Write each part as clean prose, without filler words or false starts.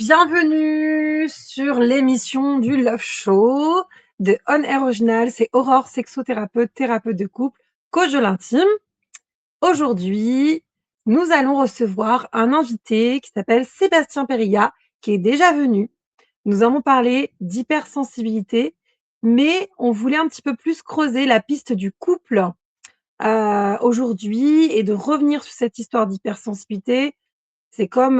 Bienvenue sur l'émission du Love Show de On Air Original. C'est Aurore, sexothérapeute, thérapeute de couple, coach de l'intime. Aujourd'hui, nous allons recevoir un invité qui s'appelle Sébastien Perilla, qui est déjà venu. Nous avons parlé d'hypersensibilité, mais on voulait un petit peu plus creuser la piste du couple aujourd'hui et de revenir sur cette histoire d'hypersensibilité. C'est comme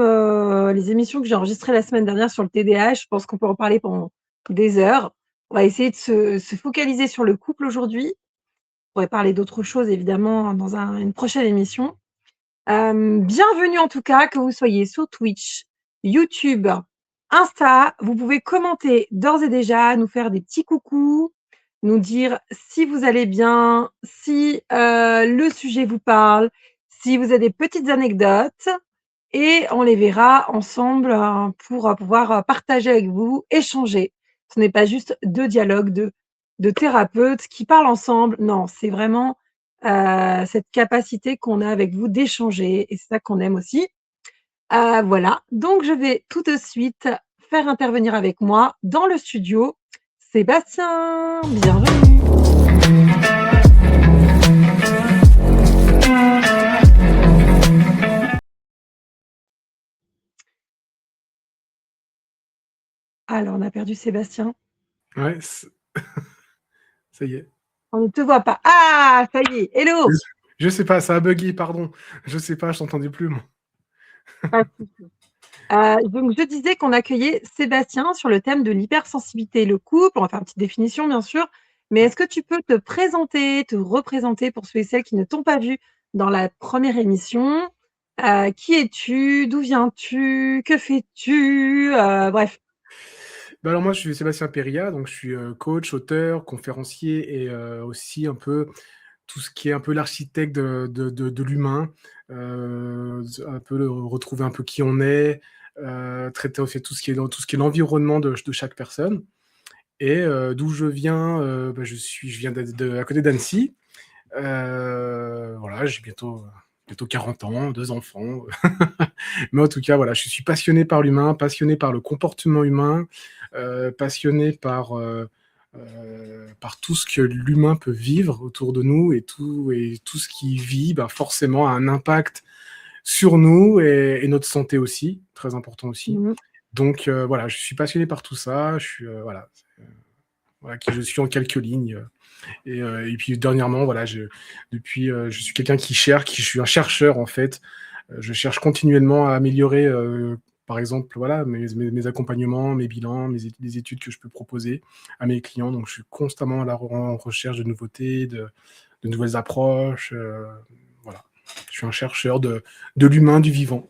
les émissions que j'ai enregistrées la semaine dernière sur le TDAH. Je pense qu'on peut en parler pendant des heures. On va essayer de se focaliser sur le couple aujourd'hui. On pourrait parler d'autres choses évidemment dans une prochaine émission. Bienvenue en tout cas, que vous soyez sur Twitch, YouTube, Insta. Vous pouvez commenter d'ores et déjà, nous faire des petits coucous, nous dire si vous allez bien, si le sujet vous parle, si vous avez des petites anecdotes. Et on les verra ensemble pour pouvoir partager avec vous, échanger. Ce n'est pas juste deux dialogues de thérapeutes qui parlent ensemble. Non, c'est vraiment cette capacité qu'on a avec vous d'échanger. Et c'est ça qu'on aime aussi. Voilà. Donc, je vais tout de suite faire intervenir avec moi dans le studio Sébastien. Bienvenue. Alors, on a perdu Sébastien. Ouais, ça y est. On ne te voit pas. Ah, ça y est. Hello. Je sais pas, ça a bugué, pardon. Je sais pas, je t'entendais plus, moi. Pas de souci. Donc, je disais qu'on accueillait Sébastien sur le thème de l'hypersensibilité et le couple. On va faire une petite définition, bien sûr. Mais est-ce que tu peux te présenter, te représenter pour ceux et celles qui ne t'ont pas vu dans la première émission? Qui es-tu? D'où viens-tu? Que fais-tu? Bref. Bah alors moi, je suis Sébastien Perilla, donc je suis coach, auteur, conférencier et aussi un peu tout ce qui est un peu l'architecte de l'humain, un peu retrouver un peu qui on est, traiter aussi tout ce qui est l'environnement de chaque personne. Et d'où je viens, je viens à côté d'Annecy. Voilà, j'ai bientôt 40 ans, 2 enfants. Mais en tout cas, voilà, je suis passionné par l'humain, passionné par le comportement humain, passionné par tout ce que l'humain peut vivre autour de nous et tout ce qui vit, forcément a un impact sur nous et notre santé aussi, très important aussi. Donc voilà, je suis passionné par tout ça. Je suis voilà qui je suis en quelques lignes. Et puis dernièrement, voilà, je suis quelqu'un je suis un chercheur en fait. Je cherche continuellement à améliorer, par exemple, voilà, mes accompagnements, mes bilans, les études que je peux proposer à mes clients. Donc, je suis constamment en recherche de nouveautés, de nouvelles approches. Voilà, je suis un chercheur de l'humain, du vivant.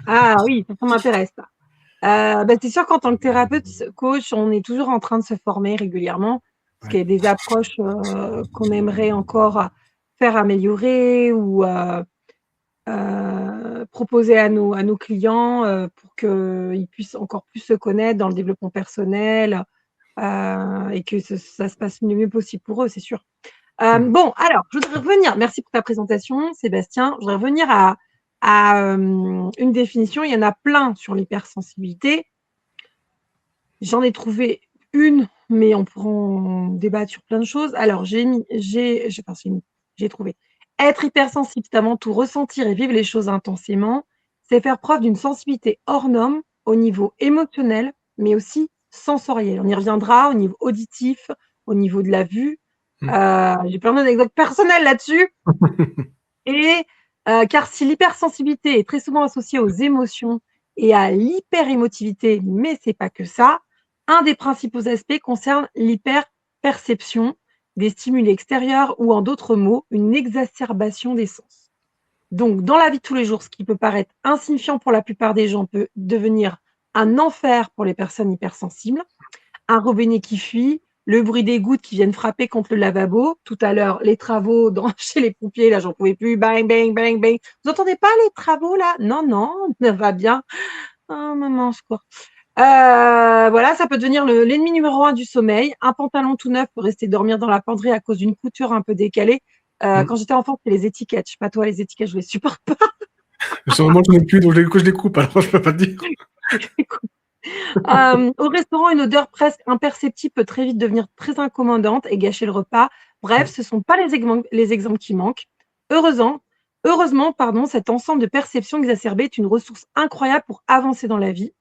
Ah oui, ça m'intéresse. C'est sûr qu'en tant que thérapeute, coach, on est toujours en train de se former régulièrement, parce qu'il y a des approches qu'on aimerait encore faire améliorer ou proposer à nos clients pour qu'ils puissent encore plus se connaître dans le développement personnel et que ça se passe le mieux possible pour eux, c'est sûr. Bon, alors, je voudrais revenir, merci pour ta présentation, Sébastien. Je voudrais revenir à une définition. Il y en a plein sur l'hypersensibilité. J'en ai trouvé une, mais on pourra en débattre sur plein de choses. Alors, j'ai trouvé. Être hypersensible, c'est avant tout ressentir et vivre les choses intensément. C'est faire preuve d'une sensibilité hors norme au niveau émotionnel, mais aussi sensoriel. On y reviendra au niveau auditif, au niveau de la vue. J'ai plein d'anecdotes personnelles là-dessus. Et car si l'hypersensibilité est très souvent associée aux émotions et à l'hyperémotivité, mais c'est pas que ça, un des principaux aspects concerne l'hyperperception des stimuli extérieurs ou en d'autres mots, une exacerbation des sens. Donc, dans la vie de tous les jours, ce qui peut paraître insignifiant pour la plupart des gens peut devenir un enfer pour les personnes hypersensibles. Un robinet qui fuit, le bruit des gouttes qui viennent frapper contre le lavabo. Tout à l'heure, les travaux chez les pompiers, là, j'en pouvais plus. Bang, bang, bang, bang. Vous entendez pas les travaux, là? Non, non, ça va bien. Oh, maman, je cours. Voilà, ça peut devenir l'ennemi numéro 1 du sommeil. Un pantalon tout neuf peut rester dormir dans la penderie à cause d'une couture un peu décalée. Quand j'étais enfant, c'était les étiquettes. Je sais pas toi, les étiquettes, je les supporte pas. Sûrement, je n'ai plus, donc je les coupe, alors je peux pas te dire. Au restaurant, une odeur presque imperceptible peut très vite devenir très incommodante et gâcher le repas. Bref, ce ne sont pas les exemples qui manquent. Heureusement, heureusement, cet ensemble de perceptions exacerbées est une ressource incroyable pour avancer dans la vie.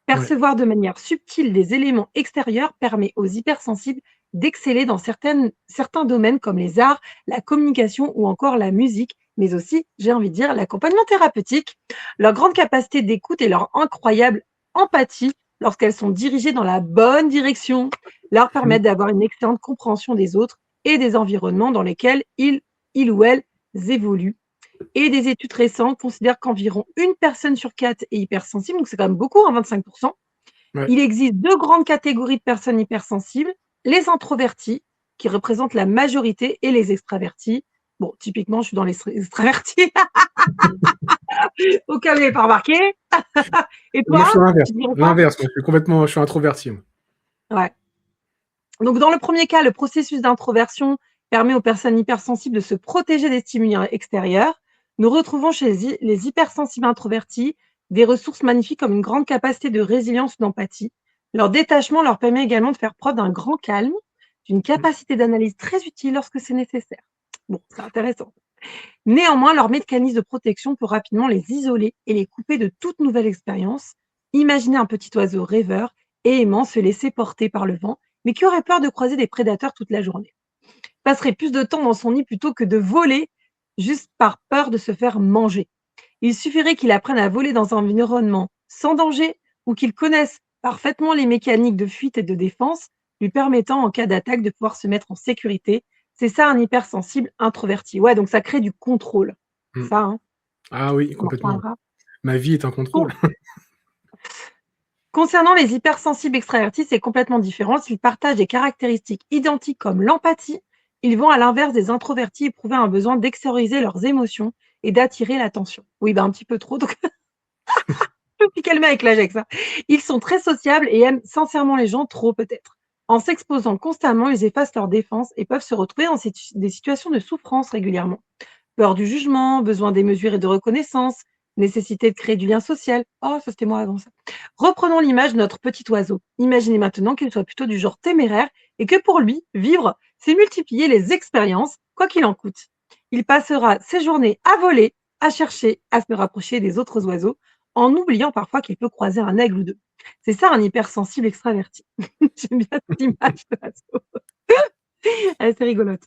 Ouais, Percevoir de manière subtile des éléments extérieurs permet aux hypersensibles d'exceller dans certains domaines comme les arts, la communication ou encore la musique, mais aussi, j'ai envie de dire, l'accompagnement thérapeutique. Leur grande capacité d'écoute et leur incroyable empathie lorsqu'elles sont dirigées dans la bonne direction, leur mmh, permettent d'avoir une excellente compréhension des autres et des environnements dans lesquels ils ou elles évoluent. Et des études récentes considèrent qu'environ une personne sur 4 est hypersensible, donc c'est quand même beaucoup, hein, 25%. ouais. Il existe 2 grandes catégories de personnes hypersensibles, les introvertis, qui représentent la majorité, et les extravertis. Bon, typiquement, je suis dans les extravertis, au cas où vous n'avez pas remarqué. Et Moi, toi, je suis tu dirais quoi? l'inverse, moi, je suis introverti, moi. Ouais. Donc, dans le premier cas, le processus d'introversion permet aux personnes hypersensibles de se protéger des stimuli extérieurs. Nous retrouvons chez les hypersensibles introvertis des ressources magnifiques comme une grande capacité de résilience ou d'empathie. Leur détachement leur permet également de faire preuve d'un grand calme, d'une Mmh, capacité d'analyse très utile lorsque c'est nécessaire. Bon, c'est intéressant. Néanmoins, leur mécanisme de protection peut rapidement les isoler et les couper de toute nouvelle expérience. Imaginez un petit oiseau rêveur et aimant se laisser porter par le vent, mais qui aurait peur de croiser des prédateurs toute la journée. Passerait plus de temps dans son nid plutôt que de voler juste par peur de se faire manger. Il suffirait qu'il apprenne à voler dans un environnement sans danger ou qu'il connaisse parfaitement les mécaniques de fuite et de défense, lui permettant en cas d'attaque de pouvoir se mettre en sécurité. C'est ça un hypersensible introverti. Ouais, donc ça crée du contrôle. mmh. Ça, hein, Ah oui, on en complètement. reparlera. Ma vie est un contrôle. Con- Concernant les hypersensibles extravertis, c'est complètement différent. S'ils partagent des caractéristiques identiques comme l'empathie, ils vont à l'inverse des introvertis éprouver un besoin d'extérioriser leurs émotions et d'attirer l'attention. Oui, ben un petit peu trop, donc je me suis calmée avec l'Agex, hein. Ils sont très sociables et aiment sincèrement les gens, trop peut-être. En s'exposant constamment, ils effacent leur défense et peuvent se retrouver dans des situations de souffrance régulièrement. Peur du jugement, besoin démesuré de reconnaissance, nécessité de créer du lien social. Oh, ça c'était moi avant ça. Reprenons l'image de notre petit oiseau. Imaginez maintenant qu'il soit plutôt du genre téméraire et que pour lui, vivre, c'est multiplier les expériences, quoi qu'il en coûte. Il passera ses journées à voler, à chercher, à se rapprocher des autres oiseaux, en oubliant parfois qu'il peut croiser un aigle ou deux. C'est ça un hypersensible extraverti. J'aime bien cette image de l'oiseau. Elle est assez rigolote.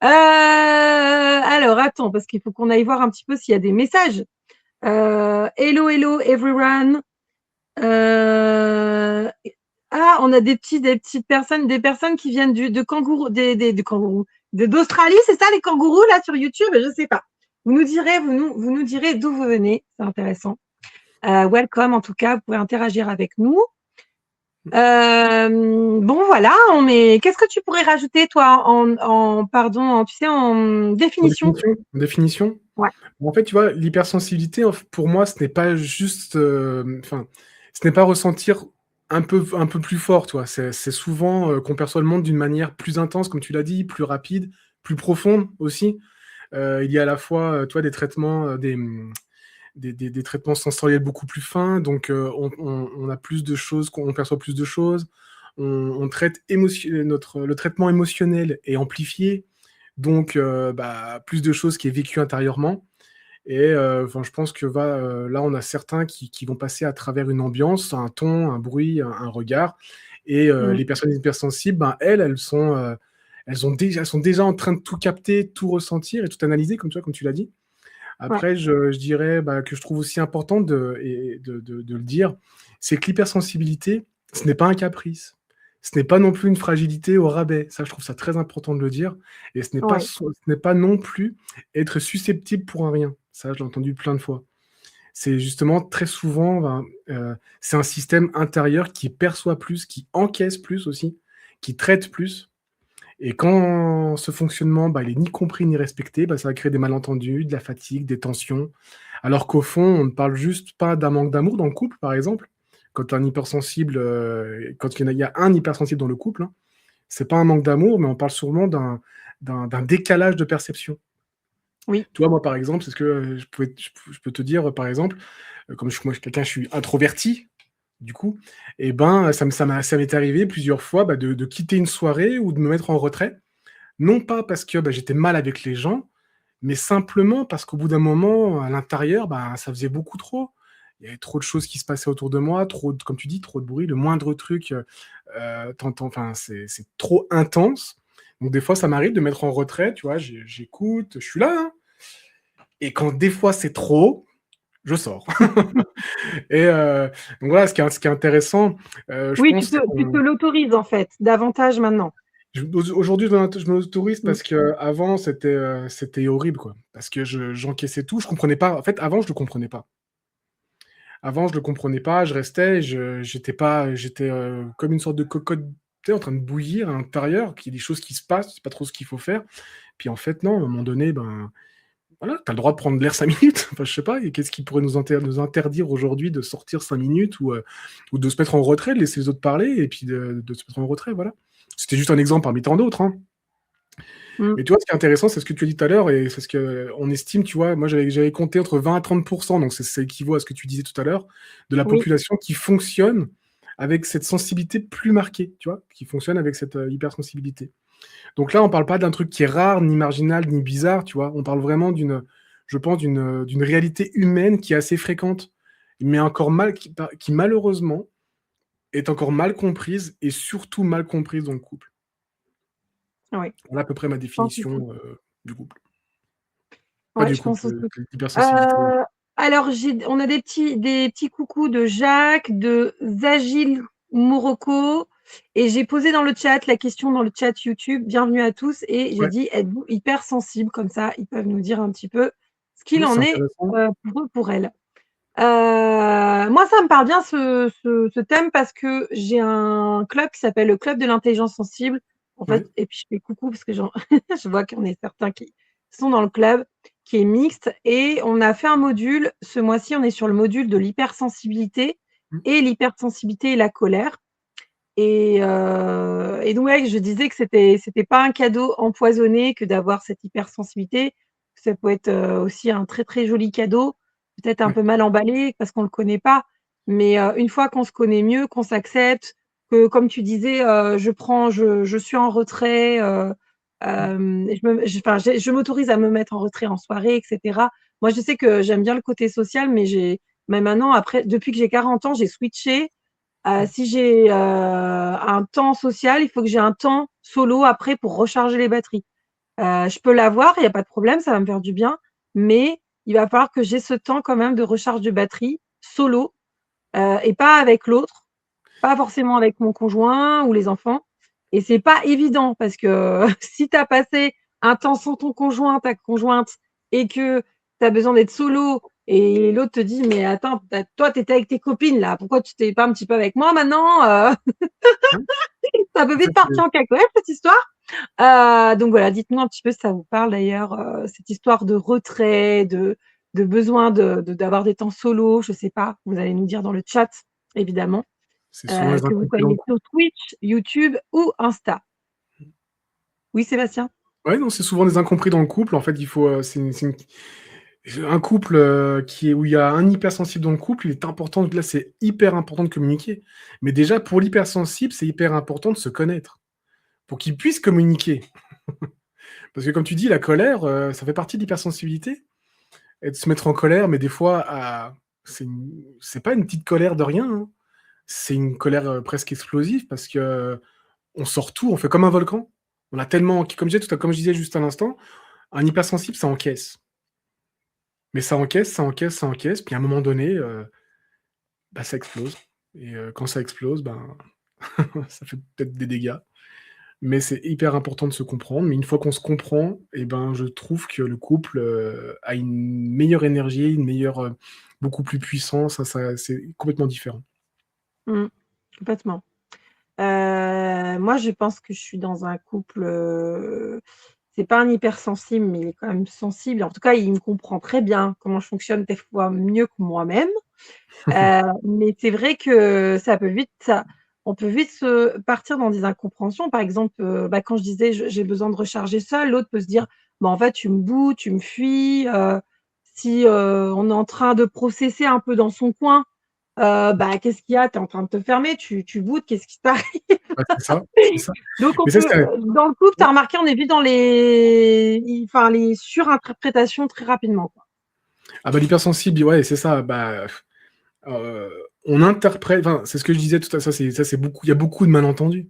Alors attends, parce qu'il faut qu'on aille voir un petit peu s'il y a des messages. Hello, hello everyone. Euh, on a des petites personnes, des personnes qui viennent de kangourou, de kangourous, d'Australie, c'est ça les kangourous là sur YouTube? Je sais pas. Vous nous direz d'où vous venez, c'est intéressant. Welcome en tout cas, vous pouvez interagir avec nous. Bon voilà, qu'est-ce que tu pourrais rajouter toi tu sais, en En définition? définition Ouais. en fait, tu vois, l'hypersensibilité, pour moi, ce n'est pas juste, enfin, ce n'est pas ressentir un peu plus fort, tu vois? C'est souvent, qu'on perçoit le monde d'une manière plus intense, comme tu l'as dit, plus rapide, plus profonde aussi. Il y a à la fois, tu vois, des traitements, des traitements sensoriels beaucoup plus fins, donc on a plus de choses, on perçoit plus de choses. On traite le traitement émotionnel est amplifié, donc plus de choses qui est vécu intérieurement. Et enfin, je pense que là, on a certains qui vont passer à travers une ambiance, un ton, un bruit, un regard. Et Mmh. les personnes hypersensibles, elles sont déjà en train de tout capter, tout ressentir et tout analyser, comme tu l'as dit. Ouais. Après, je dirais que je trouve aussi important de le dire, c'est que l'hypersensibilité, ce n'est pas un caprice. Ce n'est pas non plus une fragilité au rabais. Ça, je trouve ça très important de le dire. Et Ouais. ce n'est pas non plus être susceptible pour un rien. Ça, je l'ai entendu plein de fois. C'est justement très souvent, c'est un système intérieur qui perçoit plus, qui encaisse plus aussi, qui traite plus. Et quand ce fonctionnement, il est ni compris ni respecté, ça va créer des malentendus, de la fatigue, des tensions. Alors qu'au fond, on ne parle juste pas d'un manque d'amour dans le couple, par exemple. Quand un hypersensible, quand il y a un hypersensible dans le couple, hein, c'est pas un manque d'amour, mais on parle sûrement d'un décalage de perception. Oui. Tu vois, moi, par exemple, c'est ce que je peux te dire, par exemple, comme moi, je suis introverti, du coup, et ben, ça m'est arrivé plusieurs fois de quitter une soirée ou de me mettre en retrait. Non pas parce que j'étais mal avec les gens, mais simplement parce qu'au bout d'un moment, à l'intérieur, ça faisait beaucoup trop. Il y avait trop de choses qui se passaient autour de moi, trop de, comme tu dis, trop de bruit, le moindre truc, enfin, c'est trop intense. Donc des fois, ça m'arrive de mettre en retrait, tu vois, j'écoute, je suis là, hein. Et quand des fois c'est trop, je sors. Et donc voilà, ce qui est intéressant, je Oui, pense, c'est tu te qu'on l'autorises en fait, davantage maintenant. aujourd'hui, je me l'autorise Mm. parce qu'avant, c'était horrible, quoi. Parce que j'encaissais tout, je comprenais pas. En fait, avant, je le comprenais pas. Avant, je le comprenais pas, je restais, j'étais pas, j'étais comme une sorte de cocotte, tu sais, en train de bouillir à l'intérieur, qu'il y a des choses qui se passent, je sais pas trop ce qu'il faut faire. Puis en fait, non, à un moment donné, voilà, tu as le droit de prendre l'air 5 minutes. Enfin, je sais pas, et qu'est-ce qui pourrait nous interdire aujourd'hui de sortir 5 minutes ou de se mettre en retrait, de laisser les autres parler et puis de se mettre en retrait, voilà. C'était juste un exemple parmi tant d'autres, hein. Mm. Mais tu vois, ce qui est intéressant, c'est ce que tu as dit tout à l'heure, et c'est ce qu'on estime, tu vois, moi j'avais compté entre 20 à 30%, donc ça équivaut à ce que tu disais tout à l'heure, de la Oui. population qui fonctionne avec cette sensibilité plus marquée, tu vois, qui fonctionne avec cette hypersensibilité. Donc là, on parle pas d'un truc qui est rare, ni marginal, ni bizarre, tu vois, on parle vraiment je pense, d'une réalité humaine qui est assez fréquente, mais encore qui malheureusement est encore mal comprise, et surtout mal comprise dans le couple. Oui. Voilà à peu près ma Je pense aussi. définition du couple. Pas Ouais, du je pense couple, aussi. de l'hypersensibilité. Alors, on a des petits coucous de Jacques, de Zagil Morocco, et j'ai posé dans le chat la question dans le chat YouTube. Bienvenue à tous, et j'ai Ouais, dit êtes-vous hypersensible, comme ça ils peuvent nous dire un petit peu ce qu'il oui, c'est en est intéressant. pour eux, pour elles. Moi, ça me parle bien ce thème parce que j'ai un club qui s'appelle le Club de l'intelligence sensible. En Ouais. fait, et puis je fais coucou parce que je vois qu'on est certains qui sont dans le club, qui est mixte. Et on a fait un module. Ce mois-ci, on est sur le module de l'hypersensibilité Mmh. et l'hypersensibilité et la colère. Et donc, ouais, je disais que c'était pas un cadeau empoisonné que d'avoir cette hypersensibilité. Ça peut être aussi un très, très joli cadeau, peut-être un Ouais. peu mal emballé parce qu'on le connaît pas. Mais une fois qu'on se connaît mieux, qu'on s'accepte, que comme tu disais, je suis en retrait, Mmh. enfin, je m'autorise à me mettre en retrait en soirée, etc. Moi, je sais que j'aime bien le côté social, mais maintenant, après, depuis que j'ai 40 ans, j'ai switché. Mmh. Si j'ai un temps social, il faut que j'ai un temps solo après pour recharger les batteries. Je peux l'avoir, il y a pas de problème, ça va me faire du bien, mais il va falloir que j'ai ce temps quand même de recharge de batterie solo, et pas avec l'autre, pas forcément avec mon conjoint ou les enfants. Et c'est pas évident parce que si tu as passé un temps sans ton conjoint, ta conjointe, et que tu as besoin d'être solo et l'autre te dit mais attends, toi tu étais avec tes copines là, pourquoi tu t'es pas un petit peu avec moi maintenant? Ouais. Ça peut En fait, vite partir en cacahuète cette histoire. Donc voilà, dites-nous un petit peu si ça vous parle d'ailleurs, cette histoire de retrait, de besoin d'avoir des temps solo, je sais pas, vous allez nous dire dans le chat évidemment, c'est souvent les que vous incompris dans le soyez couple. sur Twitch, YouTube ou Insta. Oui, Sébastien? Ouais, non, c'est souvent des incompris dans le couple. En fait, il faut, un couple où il y a un hypersensible dans le couple, il est important, là, c'est hyper important de communiquer. Mais déjà, pour l'hypersensible, c'est hyper important de se connaître, pour qu'il puisse communiquer. Parce que comme tu dis, la colère, ça fait partie de l'hypersensibilité. Et de se mettre en colère, mais des fois, c'est pas une petite colère de rien, hein. C'est une colère presque explosive parce que on sort tout, on fait comme un volcan. On a tellement, comme je disais juste à l'instant, un hypersensible, ça encaisse. Mais ça encaisse, ça encaisse, ça encaisse, puis à un moment donné, ça explose. Et quand ça explose, ça fait peut-être des dégâts. Mais c'est hyper important de se comprendre. Mais une fois qu'on se comprend, je trouve que le couple a une meilleure énergie, beaucoup plus puissant. C'est complètement différent. Mmh, complètement. Moi, je pense que je suis dans un couple, c'est pas un hypersensible, mais il est quand même sensible. En tout cas, il me comprend très bien comment je fonctionne, des fois mieux que moi-même. Mais c'est vrai que on peut vite se partir dans des incompréhensions. Par exemple, quand je disais: J'ai besoin de recharger seul», l'autre peut se dire: bah, en fait, tu me boudes, tu me fuis. Si on est en train de processer un peu dans son coin, bah, qu'est-ce qu'il y a? Tu es en train de te fermer, tu boudes, qu'est-ce qui t'arrive? Ouais, c'est ça, c'est ça. Donc on Mais ça, peut, c'est dans le couple, tu ouais. as remarqué, on est vite dans les surinterprétations très rapidement, quoi. Ah bah, l'hypersensible, ouais, c'est ça. Bah, euh, on interprète. Enfin, c'est ce que je disais tout à l'heure. Ça, c'est beaucoup. Il y a beaucoup de malentendus.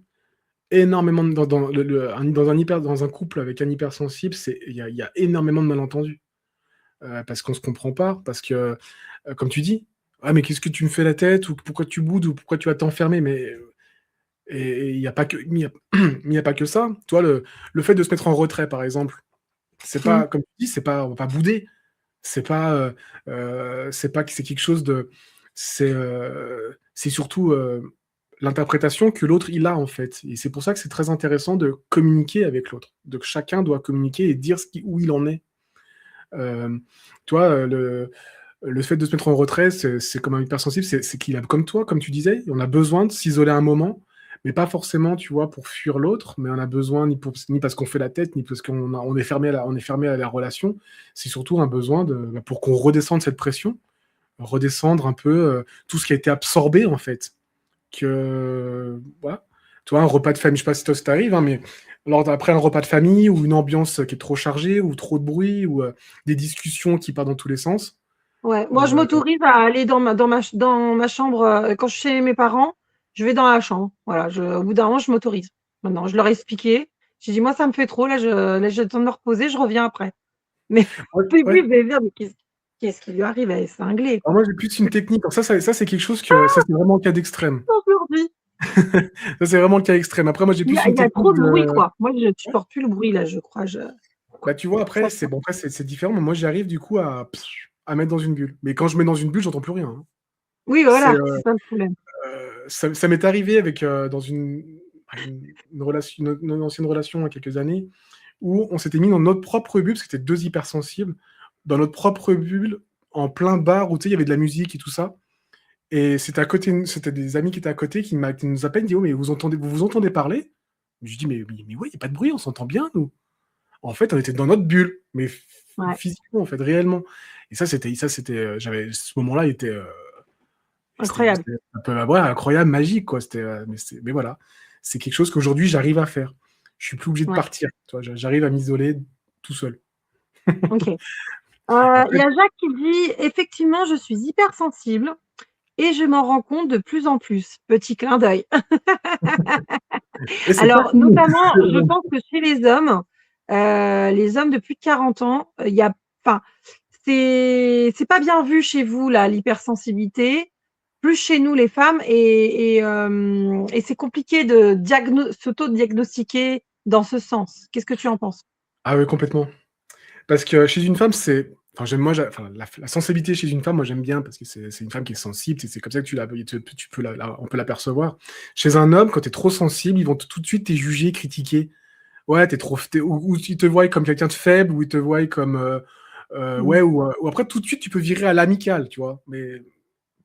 Énormément dans un couple avec un hypersensible, il y a énormément de malentendus. Parce qu'on se comprend pas, parce que, comme tu dis, ah mais qu'est-ce que tu me fais la tête, ou pourquoi tu boudes, ou pourquoi tu vas t'enfermer, mais et il y a pas que, il y a pas que ça. Toi, le fait de se mettre en retrait, par exemple, c'est Mmh. pas, comme tu dis, c'est pas, on va pas bouder, c'est pas que c'est quelque chose de, c'est surtout l'interprétation que l'autre il a en fait, et c'est pour ça que c'est très intéressant de communiquer avec l'autre, de que chacun doit communiquer et dire où il en est. Euh, Toi, le fait de se mettre en retrait, c'est comme un hypersensible, c'est qu'il a, comme toi, comme tu disais, on a besoin de s'isoler un moment, mais pas forcément, tu vois, pour fuir l'autre, mais on a besoin ni parce qu'on fait la tête, ni parce on est fermé on est fermé à la relation. C'est surtout un besoin pour qu'on redescende cette pression, redescendre un peu tout ce qui a été absorbé, en fait. Voilà. Tu vois, un repas de famille, je sais pas si toi ça t'arrive, hein, mais après un repas de famille, ou une ambiance qui est trop chargée, ou trop de bruit, ou des discussions qui partent dans tous les sens. Ouais, moi, je euh, m'autorise à aller dans ma chambre, quand je suis chez mes parents, je vais dans la chambre. Voilà, au bout d'un moment, je m'autorise. Maintenant, je leur ai expliqué. J'ai dit: «Moi, ça me fait trop, là, j'ai le temps de me reposer, je reviens après». Mais ouais, au début, ouais. ils devaient dire: «Mais qu'est-ce qui lui arrive? Elle est cinglée, Alors quoi». moi, j'ai plus une technique. Alors ça, c'est quelque chose que. Ça, c'est vraiment le cas d'extrême. Aujourd'hui, Ça, c'est vraiment le cas extrême. Après, moi, j'ai il y plus a une il y a trop technique de bruit, de. quoi. Moi, je Ouais. supporte plus le bruit, là, je crois, Bah, tu vois, ça après, c'est bon, après, c'est différent, mais moi, j'arrive du coup à mettre dans une bulle. Mais quand je mets dans une bulle, j'entends plus rien, hein. oui, C'est, voilà, c'est ça le problème. ça m'est arrivé avec, dans une relation, une ancienne relation il y a quelques années, où on s'était mis dans notre propre bulle, parce que c'était deux hypersensibles, dans notre propre bulle, en plein bar où tu sais, il y avait de la musique et tout ça. Et c'était à côté, c'était des amis qui étaient à côté qui nous appellent, disent: oh, mais vous entendez parler? Je dis: mais ouais, il n'y a pas de bruit, on s'entend bien, nous. En fait, on était dans notre bulle, mais Ouais, physiquement, en fait, réellement. Et j'avais, ce moment-là, il était, incroyable. c'était un peu, ouais, incroyable, magique, quoi. Mais voilà, c'est quelque chose qu'aujourd'hui, j'arrive à faire. Je suis plus obligé de Ouais, partir, tu vois, j'arrive à m'isoler tout seul. OK. Il Après, y a Jacques qui dit: «Effectivement, je suis hypersensible et je m'en rends compte de plus en plus». Petit clin d'œil. et c'est pas Alors, fini. notamment, je pense que chez les hommes de plus de 40 ans, il y a enfin, c'est pas bien vu chez vous, là, l'hypersensibilité, plus chez nous, les femmes, et c'est compliqué de s'auto-diagnostiquer dans ce sens. Qu'est-ce que tu en penses? Ah oui, complètement. Parce que chez une femme, c'est. Enfin, enfin, la sensibilité chez une femme, moi j'aime bien parce que c'est une femme qui est sensible, c'est comme ça que tu peux on peut l'apercevoir. Chez un homme, quand tu es trop sensible, ils vont tout de suite te juger, critiquer. Ouais, ou ils te voient comme quelqu'un de faible, ou ils te voient comme. Mmh. Ouais, ou après tout de suite tu peux virer à l'amical, tu vois. Mais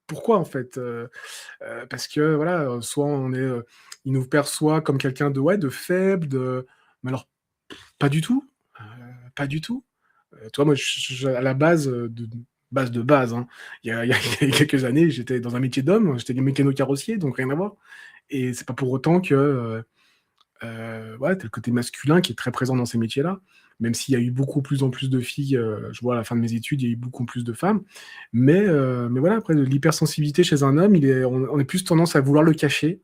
pourquoi en fait? Parce que voilà, soit il nous perçoit comme quelqu'un de, ouais, de faible, mais alors pas du tout. Euh, Pas du tout. Tu vois, moi, à la base, de base, hein, il y a quelques années, j'étais dans un métier d'homme, j'étais mécano-carrossier, donc rien à voir. Et c'est pas pour autant que, ouais, t'as le côté masculin qui est très présent dans ces métiers-là, même s'il y a eu beaucoup plus en plus de filles, je vois à la fin de mes études, il y a eu beaucoup plus de femmes. Mais voilà, après, l'hypersensibilité chez un homme, on est plus tendance à vouloir le cacher.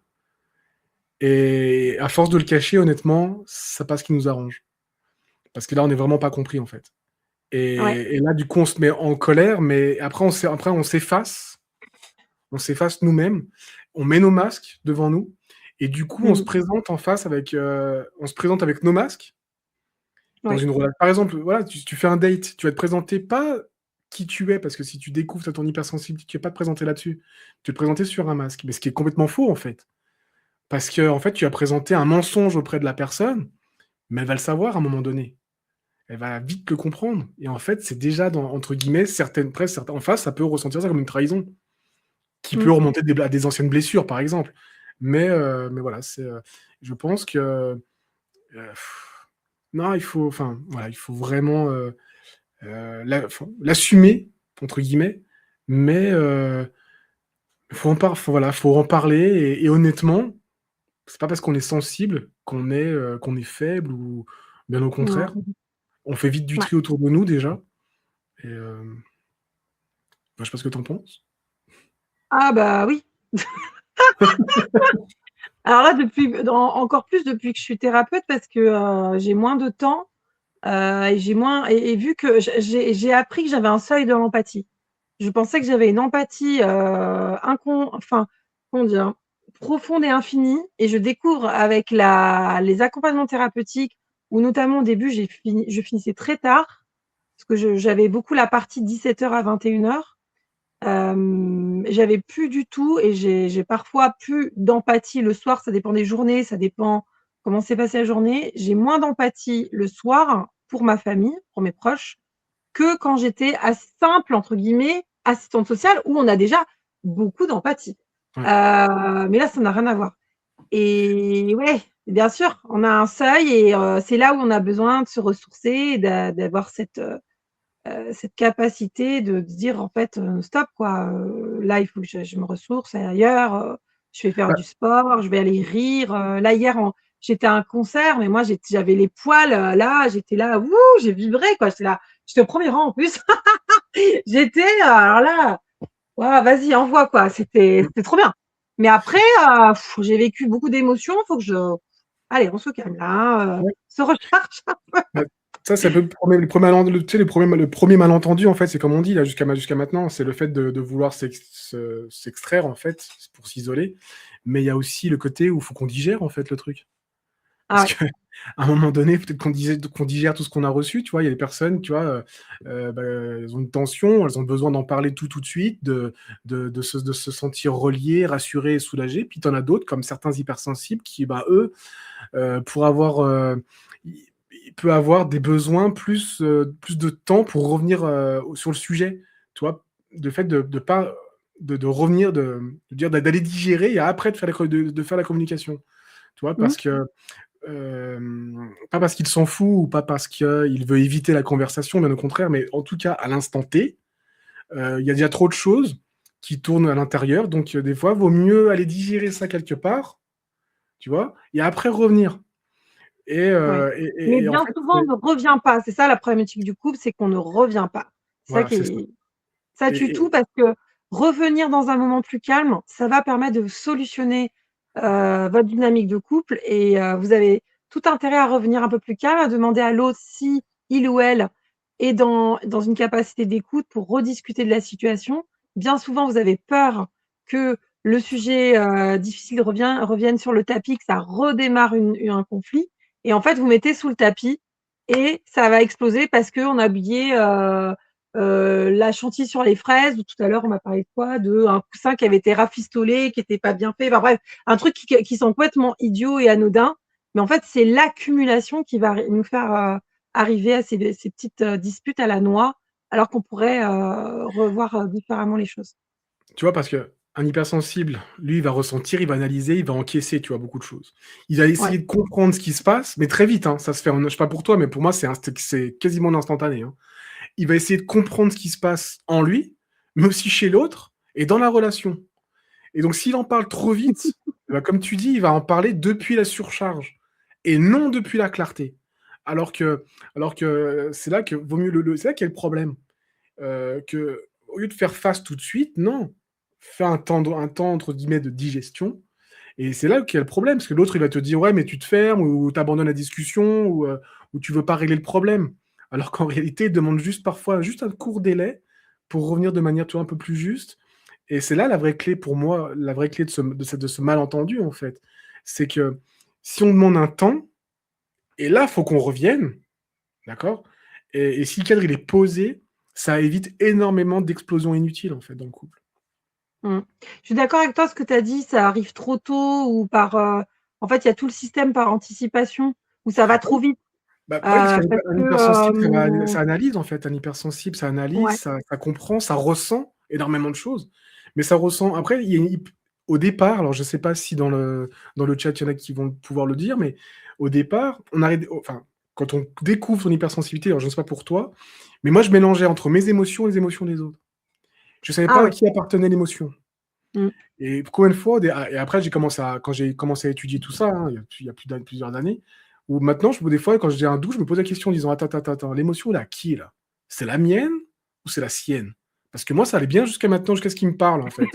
Et à force de le cacher, honnêtement, ça passe ce qui nous arrange. Parce que là, on n'est vraiment pas compris, en fait. Ouais. Et là, du coup, on se met en colère, mais après, on s'efface nous-mêmes, on met nos masques devant nous, et du coup, Mmh. on se présente avec nos masques dans Ouais. une relation. Par exemple, voilà, tu fais un date, tu vas te présenter pas qui tu es, parce que si tu découvres ton hypersensibilité, tu vas pas te présenter là-dessus. Tu vas te présenter sur un masque, mais ce qui est complètement faux, en fait. Parce que, en fait, tu as présenté un mensonge auprès de la personne, mais elle va le savoir à un moment donné. Elle va vite le comprendre. Et en fait, c'est déjà, entre guillemets, certains en face, ça peut ressentir ça comme une trahison, qui peut Mmh. remonter à des anciennes blessures, par exemple. Mais voilà, je pense que non, voilà, il faut vraiment l'assumer, entre guillemets, mais voilà, faut en parler et honnêtement, c'est pas parce qu'on est sensible qu'on est faible ou bien au contraire. Non. On fait vite du Ouais. tri autour de nous déjà et je sais pas ce que tu en penses? Ah bah oui. Alors là, encore plus depuis que je suis thérapeute parce que j'ai moins de temps et et vu que j'ai appris que j'avais un seuil de l'empathie. Je pensais que j'avais une empathie enfin, comment dire, profonde et infinie, et je découvre avec les accompagnements thérapeutiques où notamment au début je finissais très tard parce que j'avais beaucoup la partie 17h à 21h. J'avais plus du tout, et j'ai parfois plus d'empathie le soir, ça dépend des journées, ça dépend comment s'est passée la journée. J'ai moins d'empathie le soir pour ma famille, pour mes proches, que quand j'étais simple, entre guillemets, assistante sociale, où on a déjà beaucoup d'empathie. Ouais. Mais là, ça n'a rien à voir. Et ouais, bien sûr, on a un seuil et c'est là où on a besoin de se ressourcer et d'avoir cette capacité de dire en fait stop quoi, là il faut que je me ressource ailleurs, je vais faire Bah, du sport, je vais aller rire. Là hier j'étais à un concert, mais moi j'avais les poils là, j'étais là, wouh, j'ai vibré quoi, j'étais là, j'étais au premier rang en plus. J'étais alors là, waouh, vas-y envoie quoi, c'était trop bien. Mais après j'ai vécu beaucoup d'émotions, faut que je allez on se calme là, ouais, se recharge. bah, ça peut le premier tu sais, le 1er malentendu, en fait, c'est comme on dit là jusqu'à maintenant, c'est le fait de vouloir s'extraire, en fait, pour s'isoler. Mais il y a aussi le côté où il faut qu'on digère, en fait, le truc. Ah Parce ouais. qu'à un moment donné, peut-être qu'on digère tout ce qu'on a reçu, tu vois? Il y a des personnes, tu vois, elles ont une tension, elles ont besoin d'en parler tout de suite, de se sentir reliées, rassurées et soulagées. Puis tu en as d'autres, comme certains hypersensibles qui, bah, eux, pour avoir, il peut avoir des besoins plus de temps pour revenir, sur le sujet, tu vois? Le fait de pas de revenir, de dire d'aller digérer et après de faire la communication, tu vois? Mmh. Parce que pas parce qu'il s'en fout ou pas parce qu'il veut éviter la conversation, bien au contraire, mais en tout cas, à l'instant T, il y a déjà trop de choses qui tournent à l'intérieur, donc des fois, vaut mieux aller digérer ça quelque part, tu vois? Et après revenir. Et, Ouais. heu, Mais et en bien fait, souvent, on ne revient pas. C'est ça la problématique du couple, c'est qu'on ne revient pas. C'est ça voilà, qui c'est ça. est ça tue Et tout parce que revenir dans un moment plus calme, ça va permettre de solutionner, votre dynamique de couple, et vous avez tout intérêt à revenir un peu plus calme, à demander à l'autre si il ou elle est dans une capacité d'écoute pour rediscuter de la situation. Bien souvent, vous avez peur que le sujet, difficile revienne sur le tapis, que ça redémarre un conflit, et en fait, vous mettez sous le tapis et ça va exploser parce qu'on a oublié, la chantilly sur les fraises, ou tout à l'heure on m'a parlé de quoi? D'un coussin qui avait été rafistolé, qui était pas bien fait, enfin bref, un truc qui semble complètement idiot et anodin, mais en fait, c'est l'accumulation qui va nous faire, arriver à ces petites, disputes à la noix, alors qu'on pourrait, revoir, différemment les choses. tu vois, parce qu'un hypersensible, lui, il va ressentir, il va analyser, il va encaisser, tu vois, beaucoup de choses. Il va Ouais. essayer de comprendre ce qui se passe, mais très vite, hein, ça se fait je sais pas pour toi, mais pour moi, c'est quasiment instantané, hein. Il va essayer de comprendre ce qui se passe en lui, mais aussi chez l'autre et dans la relation. Et donc, s'il en parle trop vite, bah, comme tu dis, il va en parler depuis la surcharge et non depuis la clarté. Alors que, alors que c'est là que vaut mieux c'est là qu'il y a le problème. Que, au lieu de faire face tout de suite, non, fais un temps entre guillemets de digestion. Et c'est là qu'il y a le problème, parce que l'autre il va te dire ouais, mais tu te fermes ou tu abandonnes la discussion ou tu veux pas régler le problème. Alors qu'en réalité, il demande juste parfois juste un court délai pour revenir de manière tu vois, un peu plus juste. Et c'est là la vraie clé pour moi, la vraie clé de ce malentendu, en fait. C'est que si on demande un temps, et là, faut qu'on revienne, d'accord? Et si le cadre il est posé, ça évite énormément d'explosions inutiles, en fait, dans le couple. Mmh. Je suis d'accord avec toi, ce que tu as dit, ça arrive trop tôt ou en fait, il y a tout le système par anticipation où ça va trop vite, Bah, oui, parce qu'un parce un que, hypersensible, ça analyse, en fait. Un hypersensible, ça analyse, ouais. ça comprend, ça ressent énormément de choses. Mais ça ressent après, il y a une au départ, alors je sais pas si dans le chat, il y en a qui vont pouvoir le dire, mais au départ, on arrive enfin, quand on découvre son hypersensibilité, alors je ne sais pas pour toi, mais moi, je mélangeais entre mes émotions et les émotions des autres. Je ne savais Ah pas à oui. qui appartenait l'émotion. Mmh. Et combien de fois, et après, quand j'ai commencé à étudier tout ça, hein, il y a plusieurs années, où maintenant, des fois, quand j'ai un doute, je me pose la question en disant, attends, l'émotion, là, qui est là? C'est la mienne ou c'est la sienne? Parce que moi, ça allait bien jusqu'à maintenant, jusqu'à ce qu'il me parle, en fait.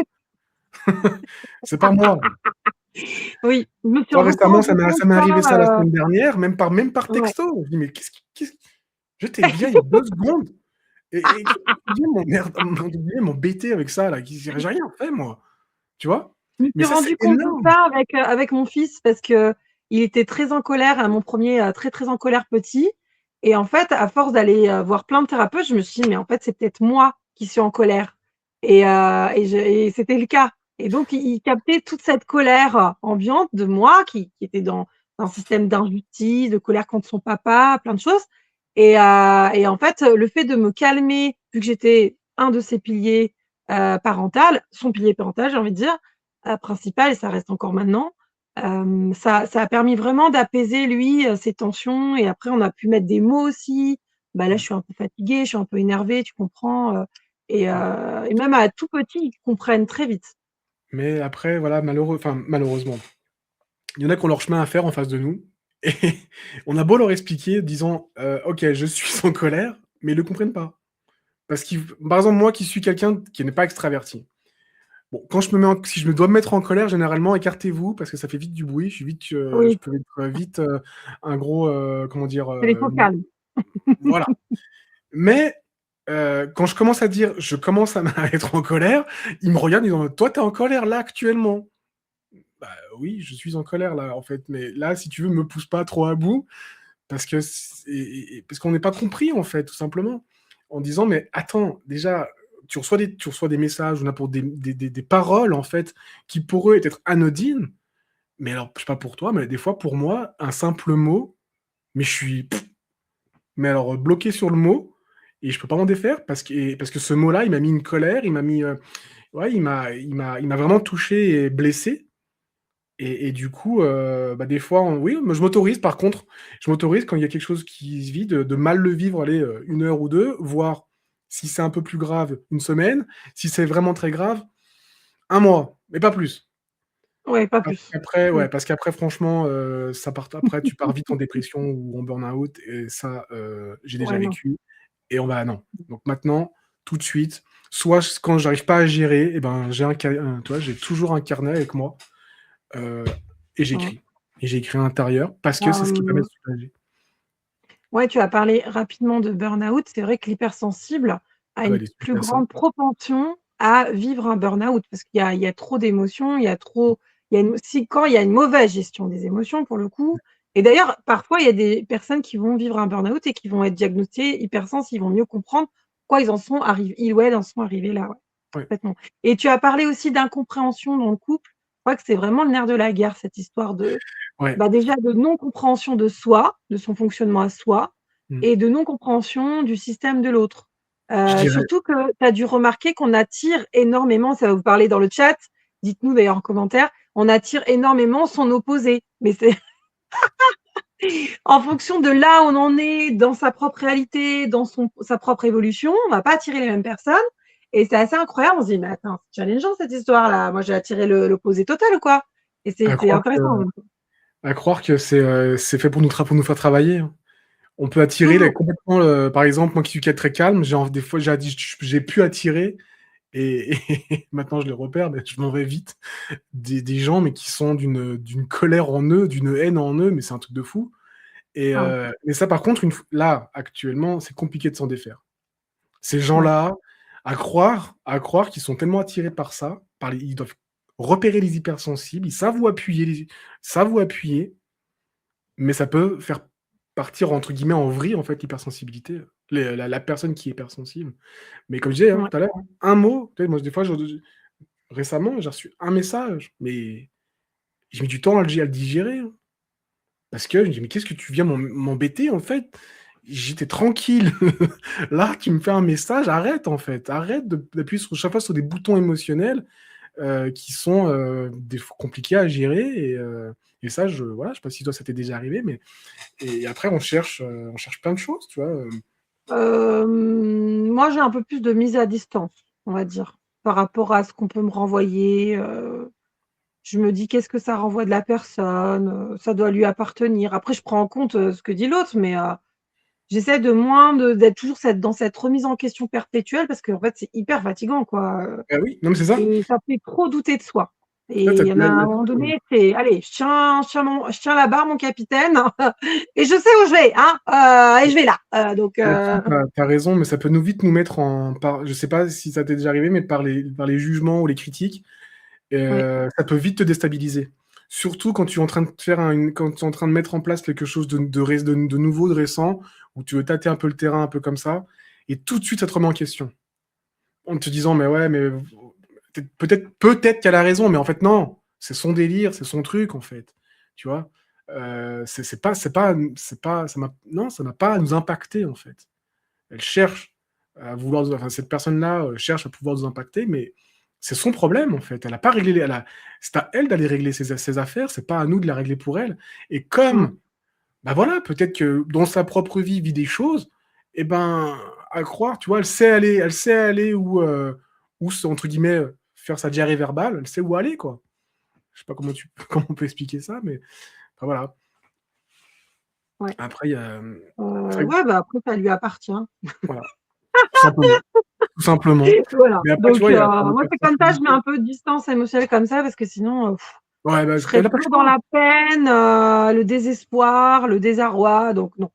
C'est pas moi. Oui, je me suis Toi, beaucoup récemment, ça rendu m'est compte ça m'est ça, arrivé ça la semaine dernière, même par ouais. texto. Je dis: «Mais qu'est-ce je t'ai bien il y a 2 secondes et tu viens m'embêter avec ça là, j'ai rien fait moi». Tu vois? Je me Mais suis ça, c'est rendu compte de énorme. ça avec mon fils parce qu'il était très en colère, mon premier très, très en colère petit et en fait, à force d'aller, voir plein de thérapeutes, je me suis dit: «Mais en fait, c'est peut-être moi qui suis en colère» et c'était le cas et donc il captait toute cette colère, ambiante de moi qui était dans un système d'injustice, de colère contre son papa, plein de choses et en fait, le fait de me calmer, vu que j'étais un de ses piliers, parental, son pilier parental, j'ai envie de dire, principal et ça reste encore maintenant. Ça a permis vraiment d'apaiser lui, ses tensions et après on a pu mettre des mots aussi. Bah, là, je suis un peu fatiguée, je suis un peu énervée, tu comprends? Et même à tout petit, ils comprennent très vite. Mais après voilà, malheureusement, il y en a qui ont leur chemin à faire en face de nous et on a beau leur expliquer disant: «OK, je suis en colère», mais ils le comprennent pas. Parce qu'ils par exemple, moi qui suis quelqu'un qui n'est pas extraverti. Bon, quand si je me dois me mettre en colère, généralement, écartez-vous parce que ça fait vite du bruit. Je Oui, peux être vite un gros, comment dire, c'est les faut calme. voilà. Mais quand je commence à dire, je commence à être en colère, ils me regardent, ils disent, toi, t'es en colère là actuellement. Bah oui, je suis en colère là, en fait. Mais là, si tu veux, me pousse pas trop à bout parce que parce qu'on n'est pas compris en fait, tout simplement. En disant, mais attends, déjà, tu reçois des messages ou n'importe des paroles en fait qui pour eux être anodines, mais alors je sais pas pour toi, mais des fois pour moi, un simple mot, mais je suis, mais alors bloqué sur le mot et je peux pas m'en défaire parce que ce mot-là, il m'a mis une colère, il m'a mis, ouais, il m'a vraiment touché et blessé. Et du coup, bah, des fois, oui, moi, je m'autorise par contre, je m'autorise quand il y a quelque chose qui se vit de mal le vivre, allez, 1 heure ou 2, voire si c'est un peu plus grave, 1 semaine, si c'est vraiment très grave, 1 mois, mais pas plus. Ouais, pas Parce plus. qu'après Mmh. ouais, parce qu'après franchement, après tu pars vite en dépression ou en burn-out et ça, j'ai déjà Ouais, non. vécu et on va non. Donc maintenant, tout de suite, soit quand j'arrive pas à gérer et ben, tu vois, j'ai toujours un carnet avec moi. Heu et Mmh. j'écris à l'intérieur parce que c'est ce qui permet de Hem soulager. Ouais, tu as parlé rapidement de burn-out. C'est vrai que l'hypersensible a Ah bah, une elle est suite plus à ça. grande propension à vivre un burn-out parce qu'il y a trop d'émotions, il y a une si quand il y a une mauvaise gestion des émotions pour le coup et d'ailleurs, parfois, il y a des personnes qui vont vivre un burn-out et qui vont être diagnostiquées hypersensibles, ils vont mieux comprendre pourquoi ils ou elles en sont arrivés là, ouais, Ouais, complètement et tu as parlé aussi d'incompréhension dans le couple. Je crois que c'est vraiment le nerf de la guerre, cette histoire de ouais. bah, déjà de non-compréhension de soi, de son fonctionnement à soi Mmh. et de non-compréhension du système de l'autre. Je dirais Surtout que tu as dû remarquer qu'on attire énormément, ça va vous parler dans le chat, dites-nous d'ailleurs en commentaire, on attire énormément son opposé. Mais c'est en fonction de là où on en est dans sa propre réalité, dans sa propre évolution, on va pas attirer les mêmes personnes et c'est assez incroyable. On se dit: «Mais attends, c'est challengeant cette histoire-là. Moi, j'ai attiré l'opposé total ou quoi?» et à c'est croire que intéressant en même temps. c'est fait pour nous faire travailler, hein. On peut attirer là Toujours. complètement, par exemple, moi qui suis quelqu'un de très calme, des fois j'ai pu attirer et et maintenant je les repère, mais je m'en vais vite, des gens, mais qui sont d'une colère en eux, d'une haine en eux, mais c'est un truc de fou Ah, mais ça par contre là, actuellement, c'est compliqué de s'en défaire. Ces ouais. gens-là, à croire qu'ils sont tellement attirés par ça, ils doivent repérer les hypersensibles, ils savent où appuyer, mais ça peut faire partir entre guillemets «en vrille» en fait l'hypersensibilité, la personne qui est hypersensible. Mais comme je disais, hein, Ouais. tout à l'heure, hein, un mot, tu sais, moi des fois récemment, j'ai reçu un message, mais j'ai mis du temps à le digérer, hein. Parce que je me dis: «Mais qu'est-ce que tu viens m'embêter en fait? J'étais tranquille. Là, tu me fais un message, arrête en fait, arrête d'appuyer sur chaque fois sur des boutons émotionnels. qui sont des fois compliqués à gérer. Et ça, voilà, je sais pas si toi, ça t'est déjà arrivé, mais et après, on cherche plein de choses, tu vois. Moi, j'ai un peu plus de mise à distance, on va dire, par rapport à ce qu'on peut me renvoyer. Je me dis: «Qu'est-ce que ça renvoie de la personne?» Ça doit lui appartenir. Après, je prends en compte, ce que dit l'autre, mais j'essaie de moins d'être toujours dans cette remise en question perpétuelle parce qu'en fait, c'est hyper fatigant, quoi, Ah oui, non, mais c'est ça. et ça fait trop douter de soi. Là, Et il y en a un moment donné, c'est: «Allez, je tiens la barre, mon capitaine, et je sais où je vais, hein, et je vais là». Là-dessus, tu as raison, mais ça peut vite nous mettre je sais pas si ça t'est déjà arrivé, mais par les jugements ou les critiques, Oui, ça peut vite te déstabiliser. Surtout quand tu es en train de quand tu es en train de mettre en place quelque chose de nouveau, de récent, où tu veux tâter un peu le terrain, un peu comme ça, et tout de suite, ça te remet en question. En te disant: «Mais ouais, mais peut-être qu'elle a raison, mais en fait, non, c'est son délire, c'est son truc, en fait». Tu vois? Ça n'a pas à nous impacter, en fait. Elle cherche à vouloir enfin, cette personne-là, cherche à pouvoir nous impacter, mais c'est son problème, en fait. Elle a pas réglé les elle a c'est à elle d'aller régler ses affaires, c'est pas à nous de la régler pour elle. Et mmh, comme, bah, voilà, peut-être que dans sa propre vie, vit des choses, et ben, à croire, tu vois, elle sait aller où entre guillemets, faire sa diarrhée verbale, elle sait où aller, quoi. Je sais pas comment on peut expliquer ça, mais enfin, voilà. ouais. Après, il y a, après, Ouais, bah, après ça lui appartient. voilà, tout simplement, tout simplement. Voilà, Mais après, tu donc vois, il y a pour moi, c'est comme ça, je mets l'hypersensibilité. un peu de distance émotionnelle comme ça parce que sinon, Ouais, bah, je tu serais as pas le toujours dans choix. la peine, le désespoir, le désarroi, donc non.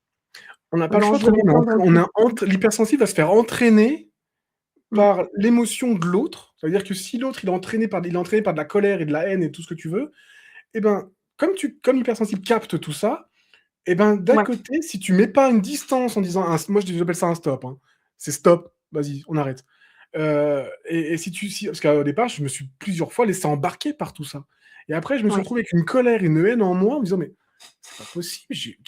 On n'a pas le Non, choix, je vais autrement, rester dans un on truc. a l'hypersensible va se faire entraîner Mmh, par l'émotion de l'autre. Ça veut dire que si l'autre, il est entraîné par de la colère et de la haine et tout ce que tu veux, et ben, comme l'hypersensible capte tout ça, et ben, d'un ouais, côté, si tu mets pas une distance en disant moi j'appelle ça un stop, hein. C'est stop, vas-y, on arrête. Et si parce qu'au départ, je me suis plusieurs fois laissé embarquer par tout ça. Et après, je me suis ouais. retrouvé avec une colère, une haine en moi en me disant: «Mais c'est pas possible, j'ai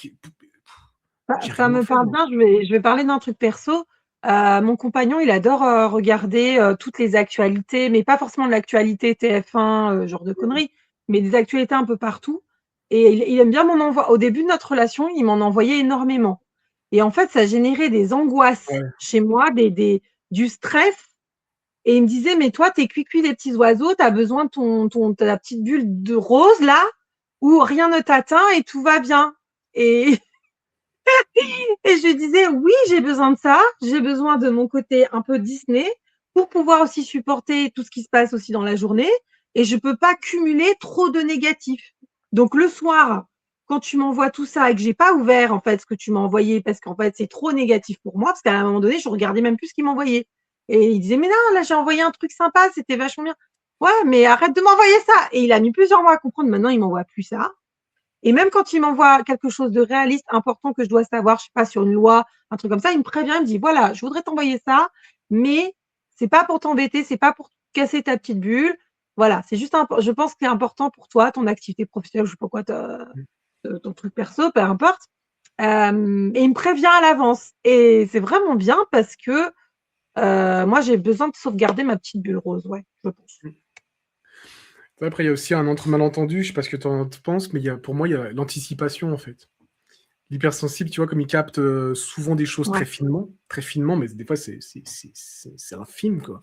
Ça rien me fait parle moi». bien, je vais parler d'un truc perso. Mon compagnon, il adore, regarder, toutes les actualités, mais pas forcément de l'actualité TF1, genre de conneries, mais des actualités un peu partout, et il aime bien m'en envoyer. Au début de notre relation, il m'en envoyait énormément, et en fait, ça générait des angoisses Ouais, chez moi, du stress, et il me disait: «Mais toi, tu es cuicui des petits oiseaux, tu as besoin de ta petite bulle de rose là, où rien ne t'atteint et tout va bien», et et je lui disais: «Oui, j'ai besoin de ça, j'ai besoin de mon côté un peu Disney pour pouvoir aussi supporter tout ce qui se passe aussi dans la journée, et je peux pas cumuler trop de négatifs. Donc le soir, quand tu m'envoies tout ça et que j'ai pas ouvert en fait ce que tu m'as envoyé parce qu'en fait c'est trop négatif pour moi», parce qu'à un moment donné, je regardais même plus ce qu'il m'envoyait, et il disait: «Mais non, là j'ai envoyé un truc sympa, c'était vachement bien». «Ouais, mais arrête de m'envoyer ça», et il a mis plusieurs mois à comprendre. Maintenant, il m'envoie plus ça, et même quand il m'envoie quelque chose de réaliste, important, que je dois savoir, je sais pas, sur une loi, un truc comme ça, il me prévient, il me dit: «Voilà, je voudrais t'envoyer ça, mais c'est pas pour t'embêter, c'est pas pour casser ta petite bulle. Voilà, c'est juste je pense que c'est important pour toi, ton activité professionnelle, je sais pas quoi, ton truc perso, peu importe». Et il me prévient à l'avance, et c'est vraiment bien parce que, moi, j'ai besoin de sauvegarder ma petite bulle rose, ouais, je pense. mmh. Après, il y a aussi un autre malentendu, je sais pas ce que tu en penses, mais pour moi, il y a l'anticipation, en fait. L'hypersensible, tu vois, comme il capte, souvent des choses Ouais, très finement, mais des fois, c'est infime, quoi.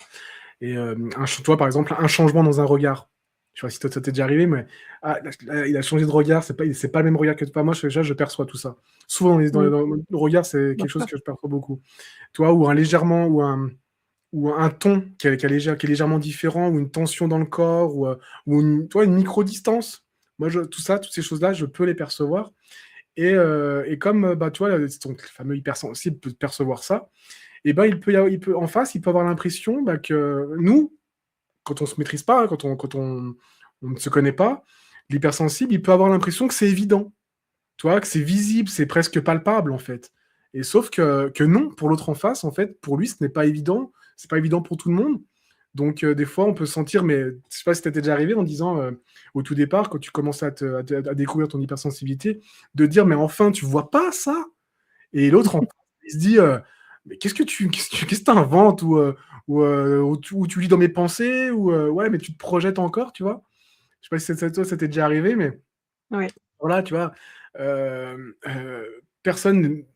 Et tu vois, par exemple, un changement dans un regard. Je sais pas si toi, ça t'est déjà arrivé, mais là, il a changé de regard, c'est pas le même regard que toi. Moi, déjà, je perçois tout ça. Souvent, mmh, dans le regard, c'est bien quelque chose sûr. que je perçois beaucoup. Tu vois, ou un ton qui est légèrement différent, ou une tension dans le corps, tu vois, une micro-distance. Moi, toutes ces choses-là, je peux les percevoir. Et comme, bah, tu vois, ton fameux hypersensible peut percevoir ça, et ben, en face, il peut avoir l'impression, bah, que nous, quand on se maîtrise pas, hein, on ne se connaît pas, l'hypersensible, il peut avoir l'impression que c'est évident, tu vois, que c'est visible, c'est presque palpable, en fait. Et sauf que non, pour l'autre en face, en fait, pour lui, ce n'est pas évident, c'est pas évident pour tout le monde. Donc, des fois, on peut se sentir, mais je sais pas si ça t'est déjà arrivé en disant, au tout départ, quand tu commences à découvrir ton hypersensibilité, de dire: «Mais enfin, tu vois pas ça?» Et l'autre, en face, il se dit: «Mais qu'est-ce que tu inventes?» ou tu lis dans mes pensées, ou ouais, mais tu te projettes encore, tu vois. Je sais pas si toi, ça t'est déjà arrivé, mais Ouais. voilà, tu vois,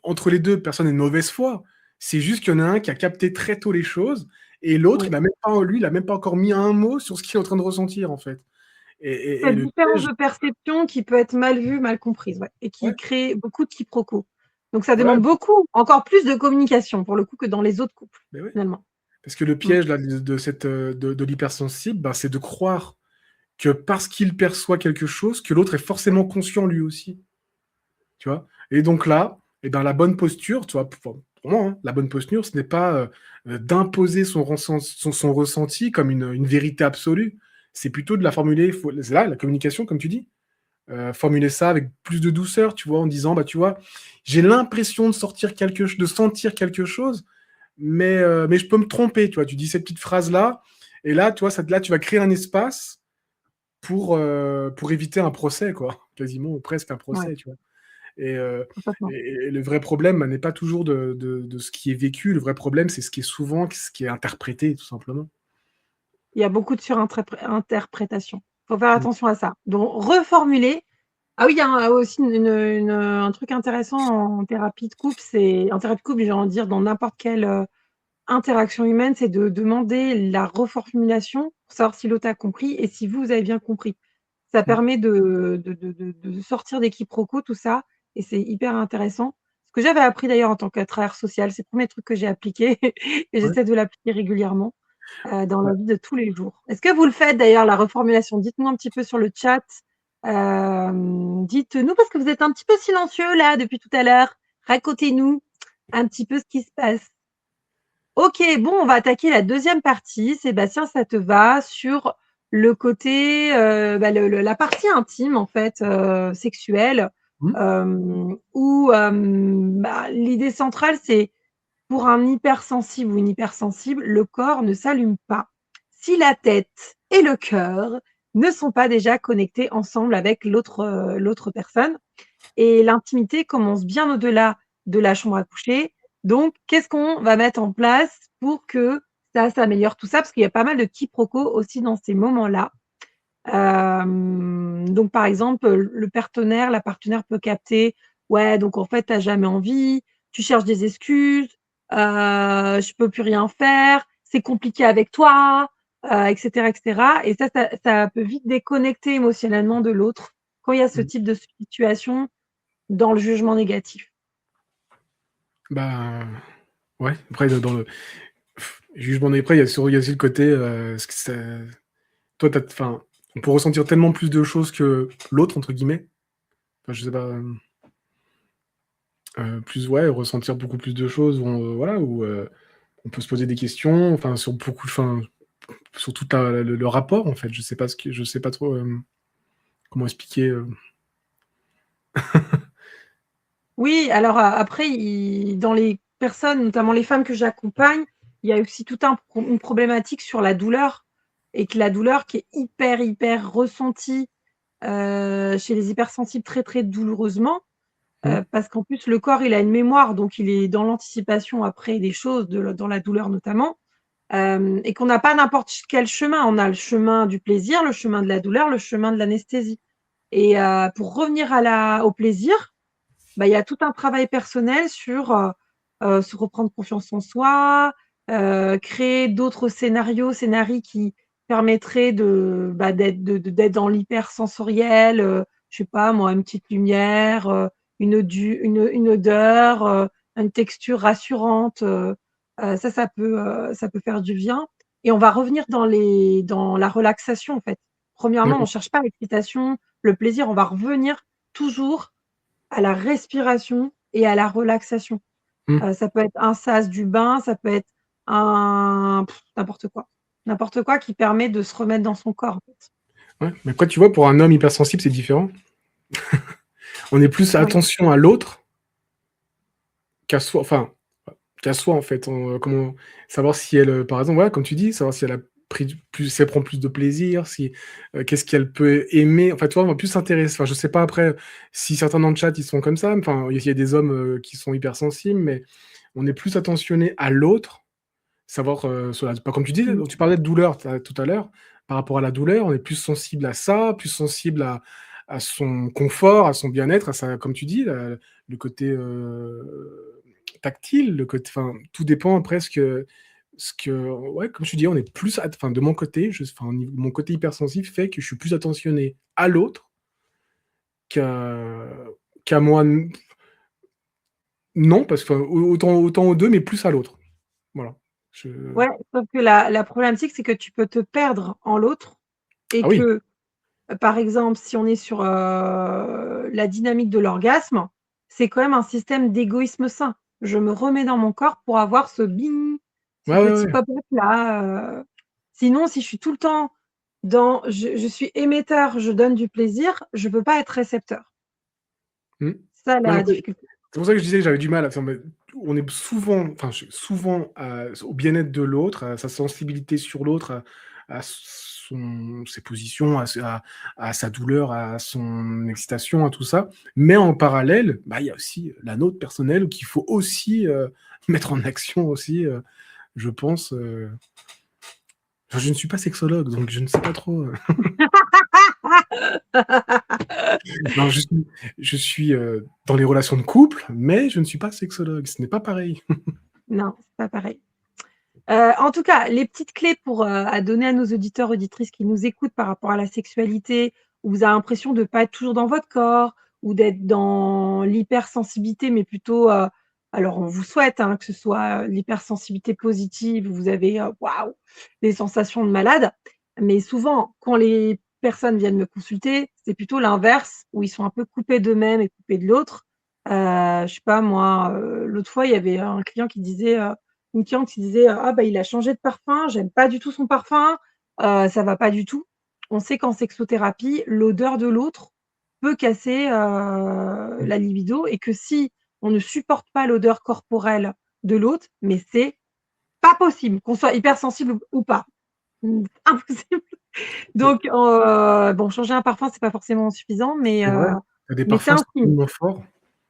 entre les deux, personne n'est de mauvaise foi. C'est juste qu'il y en a un qui a capté très tôt les choses, et l'autre, Oui. il a même pas encore mis un mot sur ce qu'il est en train de ressentir, en fait. Et Cette le différence piège, de perception qui peut être mal vue, mal comprise, ouais, et qui ouais, crée beaucoup de quiproquos. Donc ça ouais, demande beaucoup, encore plus de communication pour le coup que dans les autres couples, mais ouais. finalement. Parce que le Mmh. piège là, de l'hypersensible, ben, c'est de croire que parce qu'il perçoit quelque chose, que l'autre est forcément conscient lui aussi. Tu vois. Et donc là, eh ben, la bonne posture, tu vois, pour moi, hein, la bonne posture, ce n'est pas d'imposer son ressenti comme une vérité absolue. C'est plutôt de la formuler, c'est là la communication, comme tu dis. Formuler ça avec plus de douceur, tu vois, en disant, bah, tu vois, j'ai l'impression de sentir quelque chose, mais je peux me tromper, tu vois. Tu dis cette petite phrase-là, et là, tu vois, là, tu vas créer un espace pour éviter un procès, quoi. Quasiment, ou presque un Ouais, procès, tu vois. Et, euh, complètement. et le vrai problème n'est pas toujours de ce qui est vécu, le vrai problème, c'est ce qui est souvent ce qui est interprété, tout simplement. Il y a beaucoup de surinterprétation. Faut faire Mm. attention à ça. Donc reformuler. Ah oui, il y a aussi un truc intéressant en thérapie de couple, c'est en thérapie de couple, j'ai envie de dire dans n'importe quelle, interaction humaine, c'est de demander la reformulation pour savoir si l'autre a compris et si vous avez bien compris. Ça Mm. permet de sortir des quiproquos, tout ça, et c'est hyper intéressant. Ce que j'avais appris d'ailleurs en tant que travailleur social, c'est le premier truc que j'ai appliqué et Ouais. j'essaie de l'appliquer régulièrement, dans Ouais. la vie de tous les jours. Est-ce que vous le faites d'ailleurs, la reformulation? Dites-nous un petit peu sur le chat, dites-nous parce que vous êtes un petit peu silencieux là depuis tout à l'heure. Racontez-nous un petit peu ce qui se passe. OK, bon, on va attaquer la deuxième partie. Sébastien, ça te va sur le côté, bah, la partie intime en fait, sexuelle, Mm. où, bah, l'idée centrale, c'est pour un hypersensible ou une hypersensible, le corps ne s'allume pas si la tête et le cœur ne sont pas déjà connectés ensemble avec l'autre personne. Et l'intimité commence bien au-delà de la chambre à coucher. Donc, qu'est-ce qu'on va mettre en place pour que ça s'améliore tout ça? Parce qu'il y a pas mal de quiproquos aussi dans ces moments-là. Donc par exemple, le partenaire, la partenaire peut capter: «Ouais, donc en fait, tu as jamais envie, tu cherches des excuses, je peux plus rien faire, c'est compliqué avec toi», et cetera et cetera, et ça peut vite déconnecter émotionnellement de l'autre quand il y a ce Mm. type de situation dans le jugement négatif. Bah, ouais, après, dans le jugement des prêts, il y a aussi le côté, toi, enfin, on peut ressentir tellement plus de choses que l'autre, entre guillemets. Enfin, je sais pas, plus, ouais, ressentir beaucoup plus de choses, voilà, où on peut se poser des questions, enfin, sur tout le rapport, en fait. Je sais pas trop comment expliquer. Oui, alors après, dans les personnes, notamment les femmes que j'accompagne, il y a aussi tout une problématique sur la douleur, et que la douleur qui est hyper, hyper ressentie chez les hypersensibles très, très douloureusement, Mm. parce qu'en plus le corps, il a une mémoire, donc il est dans l'anticipation après des choses, dans la douleur notamment, et qu'on n'a pas n'importe quel chemin. On a le chemin du plaisir, le chemin de la douleur, le chemin de l'anesthésie, et pour revenir au plaisir, bah, il y a tout un travail personnel se reprendre confiance en soi, créer d'autres scénarii qui permettraient d'être dans l'hypersensoriel, je sais pas moi, une petite lumière, une odeur, une texture rassurante, ça peut faire du bien, et on va revenir dans la relaxation, en fait. Premièrement, on D'accord. cherche pas l'excitation, le plaisir, on va revenir toujours à la respiration et à la relaxation. Mm. Ça peut être un sas du bain, ça peut être un n'importe quoi. N'importe quoi qui permet de se remettre dans son corps, en fait. Ouais. Mais après, tu vois, pour un homme hypersensible, c'est différent. On est plus Ouais. attention à l'autre qu'à soi, enfin, qu'à soi, en fait. Comment savoir si elle, par exemple, voilà, comme tu dis, savoir si elle a pris plus, si elle prend plus de plaisir, si, qu'est-ce qu'elle peut aimer. Enfin, tu vois, on va plus s'intéresser. Enfin, je sais pas après si certains dans le chat ils sont comme ça. Enfin, il y a des hommes qui sont hypersensibles, mais on est plus attentionné à l'autre. savoir, comme tu disais, tu parlais de douleur tout à l'heure. Par rapport à la douleur, on est plus sensible à ça, plus sensible à son confort, à son bien-être, comme tu dis, le côté tactile, enfin, tout dépend presque. Ouais, comme je dis, on est plus, enfin, de mon côté, mon côté hypersensible fait que je suis plus attentionné à l'autre qu'à moi. Non, parce que autant aux deux, mais plus à l'autre. Voilà. Ouais, sauf que la problématique, c'est que tu peux te perdre en l'autre et Ah oui. que, par exemple, si on est sur la dynamique de l'orgasme, c'est quand même un système d'égoïsme sain. Je me remets dans mon corps pour avoir ce bing, ce Ouais, ouais, petit ouais. pop-up là. Sinon, si je suis tout le temps dans je suis émetteur, je donne du plaisir, je peux pas être récepteur. Hmm. Ça, Ouais, la difficulté. c'est pour ça que je disais que j'avais du mal à faire. On est souvent, enfin, souvent au bien-être de l'autre, à sa sensibilité sur l'autre, à ses positions, à sa douleur, à son excitation, à tout ça. Mais en parallèle, bah, il y a aussi la nôtre personnelle qu'il faut aussi mettre en action aussi, je pense. Enfin, je ne suis pas sexologue, donc je ne sais pas trop. Non, je suis dans les relations de couple, mais je ne suis pas sexologue. Ce n'est pas pareil. Non, c'est pas pareil. En tout cas, les petites clés pour, à donner à nos auditeurs, auditrices qui nous écoutent par rapport à la sexualité, où vous avez l'impression de pas être toujours dans votre corps ou d'être dans l'hypersensibilité, mais plutôt, alors on vous souhaite, hein, que ce soit, l'hypersensibilité positive, où vous avez, waouh, des sensations de malade. Mais souvent, quand les personnes viennent me consulter, c'est plutôt l'inverse, où ils sont un peu coupés d'eux-mêmes et coupés de l'autre. Je sais pas moi, l'autre fois, il y avait un client qui disait, une cliente qui disait: «Ah bah, il a changé de parfum, j'aime pas du tout son parfum, ça va pas du tout». On sait qu'en sexothérapie, l'odeur de l'autre peut casser, la libido et que si on ne supporte pas l'odeur corporelle de l'autre, mais c'est pas possible, qu'on soit hypersensible ou pas. Impossible. Donc bon, changer un parfum, c'est pas forcément suffisant, C'est vrai. Tu as des mais c'est parfums un qui sont signe. tellement forts.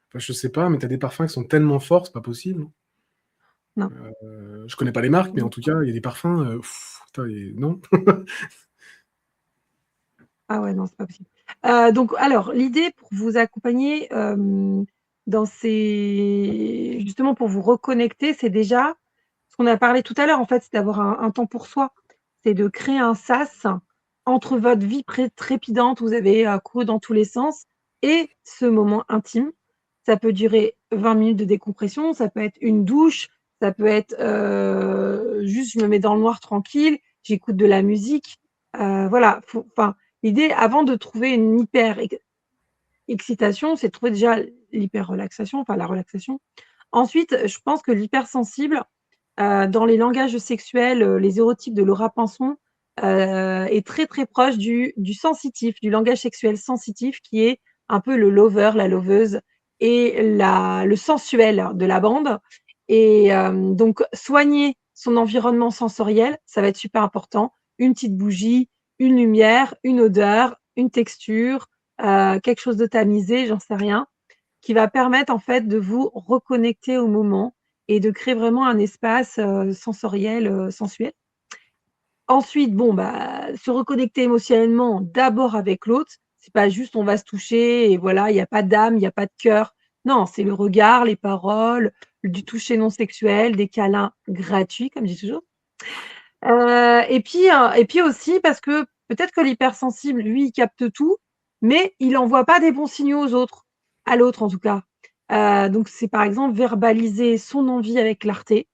Enfin, je sais pas, mais tu as des parfums qui sont tellement forts, c'est pas possible. Non. Je connais pas les marques, mais en tout cas, il y a des parfums, putain, non. Ah ouais, non, c'est pas possible. Donc alors, l'idée pour vous accompagner, dans ces justement pour vous reconnecter, c'est déjà ce qu'on a parlé tout à l'heure, en fait, c'est d'avoir un temps pour soi. C'est de créer un sas entre votre vie trépidante où vous avez, couru dans tous les sens et ce moment intime. Ça peut durer 20 minutes de décompression, ça peut être une douche, ça peut être, juste je me mets dans le noir tranquille, j'écoute de la musique. Voilà, enfin, l'idée avant de trouver une hyper excitation, c'est de trouver déjà l'hyper relaxation, enfin la relaxation. Ensuite, je pense que l'hypersensible, dans les langages sexuels, les érotypes de Laura Pinson, est très, très proche du sensitif, du langage sexuel sensitif qui est un peu le lover, la loveuse et le sensuel de la bande et donc soigner son environnement sensoriel, ça va être super important. Une petite bougie, une lumière, une odeur, une texture, quelque chose de tamisé, j'en sais rien, qui va permettre en fait de vous reconnecter au moment et de créer vraiment un espace, sensoriel, sensuel. Ensuite, bon, bah, se reconnecter émotionnellement d'abord avec l'autre. C'est pas juste on va se toucher et voilà, il y a pas d'âme, il y a pas de cœur. Non, c'est le regard, les paroles, du toucher non sexuel, des câlins gratuits, comme je dis toujours. Et puis aussi parce que peut-être que l'hypersensible, lui, il capte tout, mais il envoie pas des bons signaux aux autres, à l'autre en tout cas. Donc c'est par exemple verbaliser son envie avec clarté.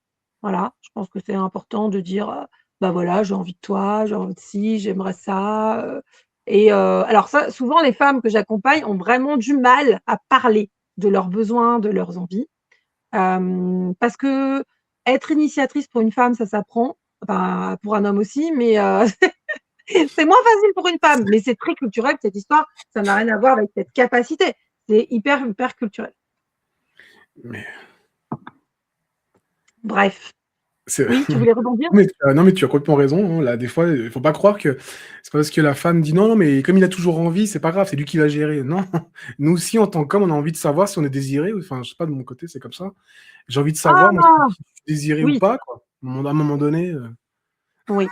Voilà, je pense que c'est important de dire, «Bah, voilà, j'ai envie de toi, j'ai envie de ci, j'aimerais ça», alors ça, souvent les femmes que j'accompagne ont vraiment du mal à parler de leurs besoins, de leurs envies. Parce qu'être initiatrice pour une femme, ça s'apprend, enfin pour un homme aussi, mais c'est moins facile pour une femme, mais c'est très culturel cette histoire, ça n'a rien à voir avec cette capacité. C'est hyper, hyper culturel. Mais Bref. c'est Oui, tu voulais rebondir? non, mais tu as complètement raison, hein. Là, des fois, il faut pas croire que c'est pas parce que la femme dit: «Non, non, mais comme il a toujours envie, c'est pas grave, c'est lui qui va gérer». Non, nous aussi, en tant qu'hommes, on a envie de savoir si on est désiré, enfin, je sais pas, de mon côté, c'est comme ça. J'ai envie de savoir, moi, si Ah! je suis désiré ou Oui, pas, quoi. À un moment donné, Oui.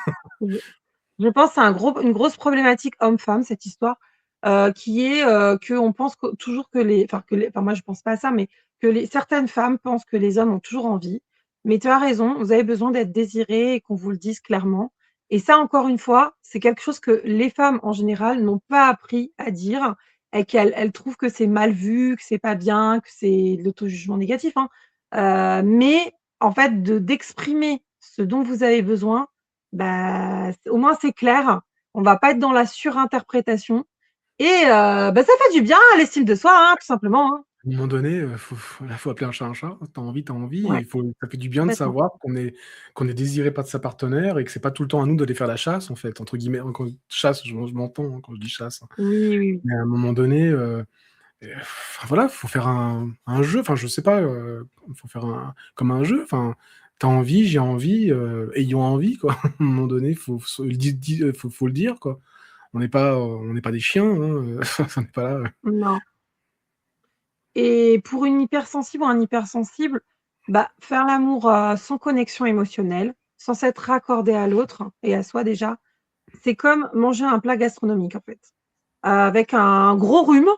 Je pense que c'est une grosse problématique homme-femme, cette histoire, qui est, qu'on pense que toujours que moi je pense pas à ça, mais que certaines femmes pensent que les hommes ont toujours envie. Mais tu as raison, vous avez besoin d'être désirés et qu'on vous le dise clairement. Et ça, encore une fois, c'est quelque chose que les femmes, en général, n'ont pas appris à dire et qu'elles trouvent que c'est mal vu, que c'est pas bien, que c'est de l'auto-jugement négatif, hein. Mais en fait, d'exprimer ce dont vous avez besoin, bah, au moins c'est clair, on va pas être dans la surinterprétation et bah, ça fait du bien à l'estime de soi, hein, tout simplement, hein. à un moment donné, faut appeler un chat un chat. Tu as envie, tu as envie et Ouais, il faut ça fait du bien de complètement. savoir qu'on est désiré par sa partenaire et que c'est pas tout le temps à nous d'aller faire la chasse, en fait, entre guillemets. Quand chasse, je m'entends, hein, quand je dis chasse, hein. Oui, oui, oui. Mais à un moment donné, enfin voilà, faut faire un jeu, enfin je sais pas, faut faire comme un jeu, enfin, tu as envie, j'ai envie, ayons envie quoi. À un moment donné, faut se le faut le dire quoi. On n'est pas des chiens, hein, on n'est pas là, Non et pour une hypersensible ou un hypersensible, bah, faire l'amour, sans connexion émotionnelle, sans s'être raccordé à l'autre et à soi déjà, c'est comme manger un plat gastronomique en fait, avec un gros rhume.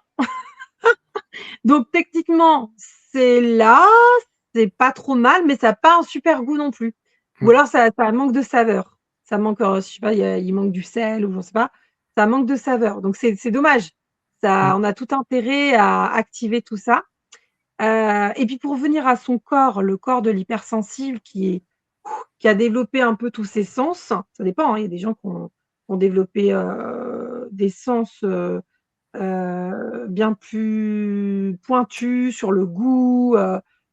Donc techniquement, c'est là, c'est pas trop mal, mais ça a pas un super goût non plus. Ou ouais. alors ça manque de saveur. Ça manque, je sais pas, il manque du sel ou je sais pas, ça manque de saveur. Donc c'est dommage. Mmh. Ça on a tout intérêt à activer tout ça. Et puis pour venir à son corps, le corps de l'hypersensible qui a développé un peu tous ses sens, ça dépend, hein, il y a des gens qui ont développé, des sens, bien plus pointu sur le goût,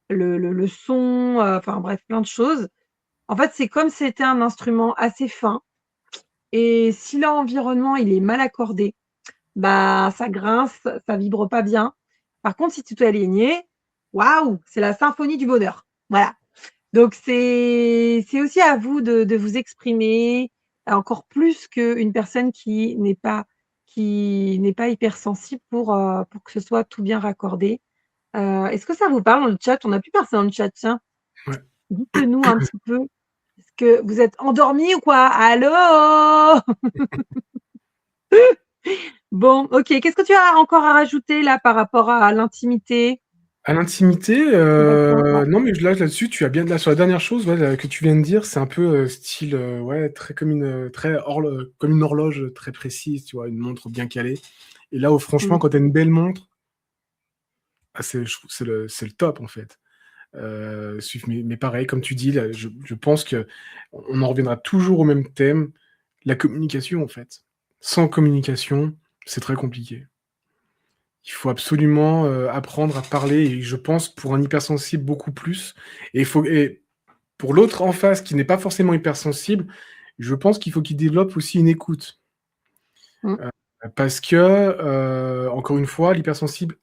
le son, enfin bref, plein de choses. En fait, c'est comme si c'était un instrument assez fin et si l'environnement, il est mal accordé, bah, ça grince, ça vibre pas bien. Par contre, si tu t'es aligné, waouh, c'est la symphonie du bonheur. Voilà. Donc c'est aussi à vous de vous exprimer, encore plus qu'une personne qui n'est pas hypersensible pour que ce soit tout bien raccordé. Est-ce que ça vous parle dans le chat? On n'a plus personne dans le chat, tiens. Ouais. Dites-le nous un petit peu. Est-ce que vous êtes endormis ou quoi? Allô? Bon, OK. Qu'est-ce que tu as encore à rajouter là par rapport à l'intimité? À l'intimité, Connexion, ouais. non, mais là-dessus, tu as bien là, sur la dernière chose, ouais, là, que tu viens de dire, c'est un peu, style, ouais, très comme comme une horloge très précise, tu vois? Une montre bien calée et là où franchement, Mmh. quand tu as une belle montre, ah, je trouve c'est le top, en fait. Mais pareil, comme tu dis, là, je pense qu'on en reviendra toujours au même thème, la communication, en fait. Sans communication, c'est très compliqué. Il faut absolument, apprendre à parler et je pense pour un hypersensible beaucoup plus et pour l'autre en face qui n'est pas forcément hypersensible, je pense qu'il faut qu'il développe aussi une écoute. Mmh. Parce que, encore une fois, l'hypersensible,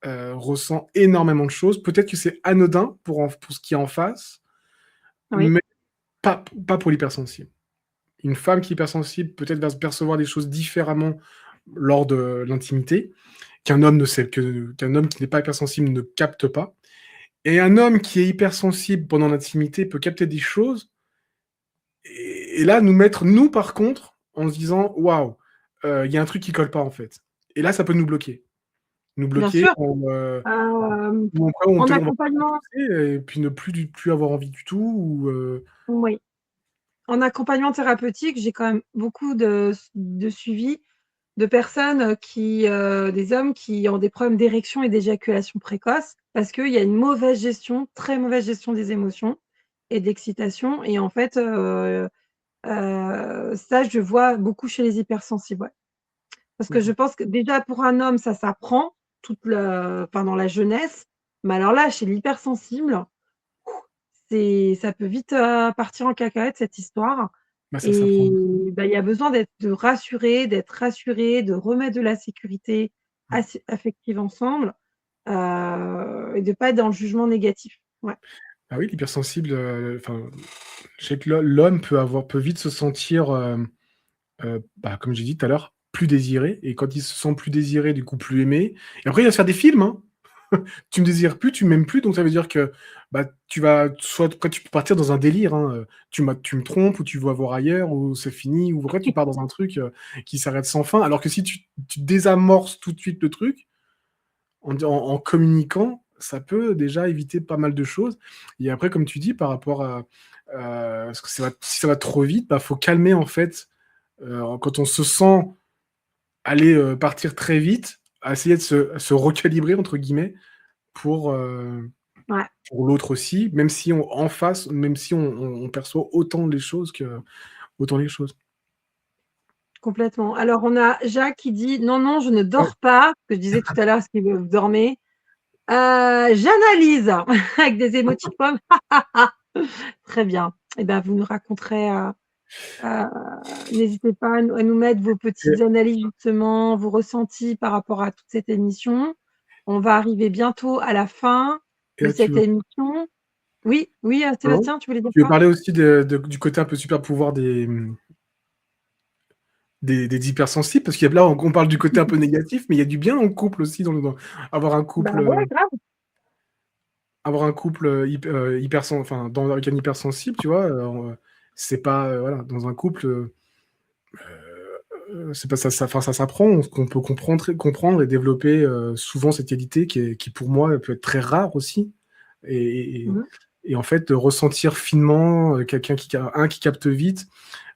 ressent énormément de choses. Peut-être que c'est anodin pour ce qui est en face, Oui. mais pas pour l'hypersensible. Une femme qui est hypersensible peut-être va se percevoir des choses différemment lors de l'intimité, qu'un homme qui n'est pas hypersensible ne capte pas. Et un homme qui est hypersensible pendant l'intimité peut capter des choses et là nous mettre, nous par contre, en se disant waouh, il y a un truc qui colle pas en fait. Et là, ça peut nous bloquer. Nous Bien bloquer, sûr. ou après on En peut on va accompagnement et puis ne plus avoir envie du tout ou oui. En accompagnement thérapeutique, j'ai quand même beaucoup de suivi de personnes, des hommes qui ont des problèmes d'érection et d'éjaculation précoce parce qu'il y a une mauvaise gestion, très mauvaise gestion des émotions et d'excitation et en fait, ça je vois beaucoup chez les hypersensibles, ouais. Parce que je d'accord. pense que déjà pour un homme, ça s'apprend dans la jeunesse, mais alors là, chez l'hypersensible, ça peut vite, partir en cacahuète cette histoire Bah, ça et s'apprend. bah, il y a besoin d'être rassuré, de remettre de la sécurité Mmh. affective ensemble, et de pas être dans le jugement négatif. Ouais. Ah oui, l'hypersensible, enfin, je sais que l'homme peut vite se sentir, bah, comme j'ai dit tout à l'heure, plus désiré et quand il se sent plus désiré, du coup plus aimé et après il va se faire des films, hein. Tu me désires plus, tu m'aimes plus, donc ça veut dire que bah, après tu peux partir dans un délire, hein, tu me trompes, ou tu veux voir ailleurs, ou c'est fini, ou après tu pars dans un truc qui s'arrête sans fin, alors que si tu désamorces tout de suite le truc, en communiquant, ça peut déjà éviter pas mal de choses. Et après, comme tu dis, par rapport à parce que si ça va trop vite, bah, faut calmer en fait. Quand on se sent aller partir très vite, à essayer de se recalibrer entre guillemets pour, Ouais, pour l'autre aussi, même si en face, même si on perçoit autant les choses. complètement. Alors, on a Jacques qui dit: «Non, non, je ne Ouais, dors pas», que je disais tout à l'heure, est-ce que vous dormez? J'analyse avec des émoticônes. Très bien. Et ben, vous nous raconterez, heu, n'hésitez pas à nous mettre vos et, petites analyses justement, vos ressentis par rapport à toute cette émission. On va arriver bientôt à la fin et de là, tu cette veux, émission. Oui, oui, non? Sébastien, tu voulais dire Tu veux quoi? parler aussi du côté un peu super pouvoir des hypersensibles, parce qu'il y a là, on parle du côté un peu négatif, mais il y a du bien dans le couple aussi, avoir un Bah, couple, ouais, grave. enfin, avec un hypersensible, tu vois, c'est pas, voilà, dans un couple, c'est pas ça, enfin, ça s'apprend, on peut comprendre et développer souvent cette qualité qui pour moi peut être très rare aussi. Et, et, Mmh. et en fait, de ressentir finement quelqu'un qui capte vite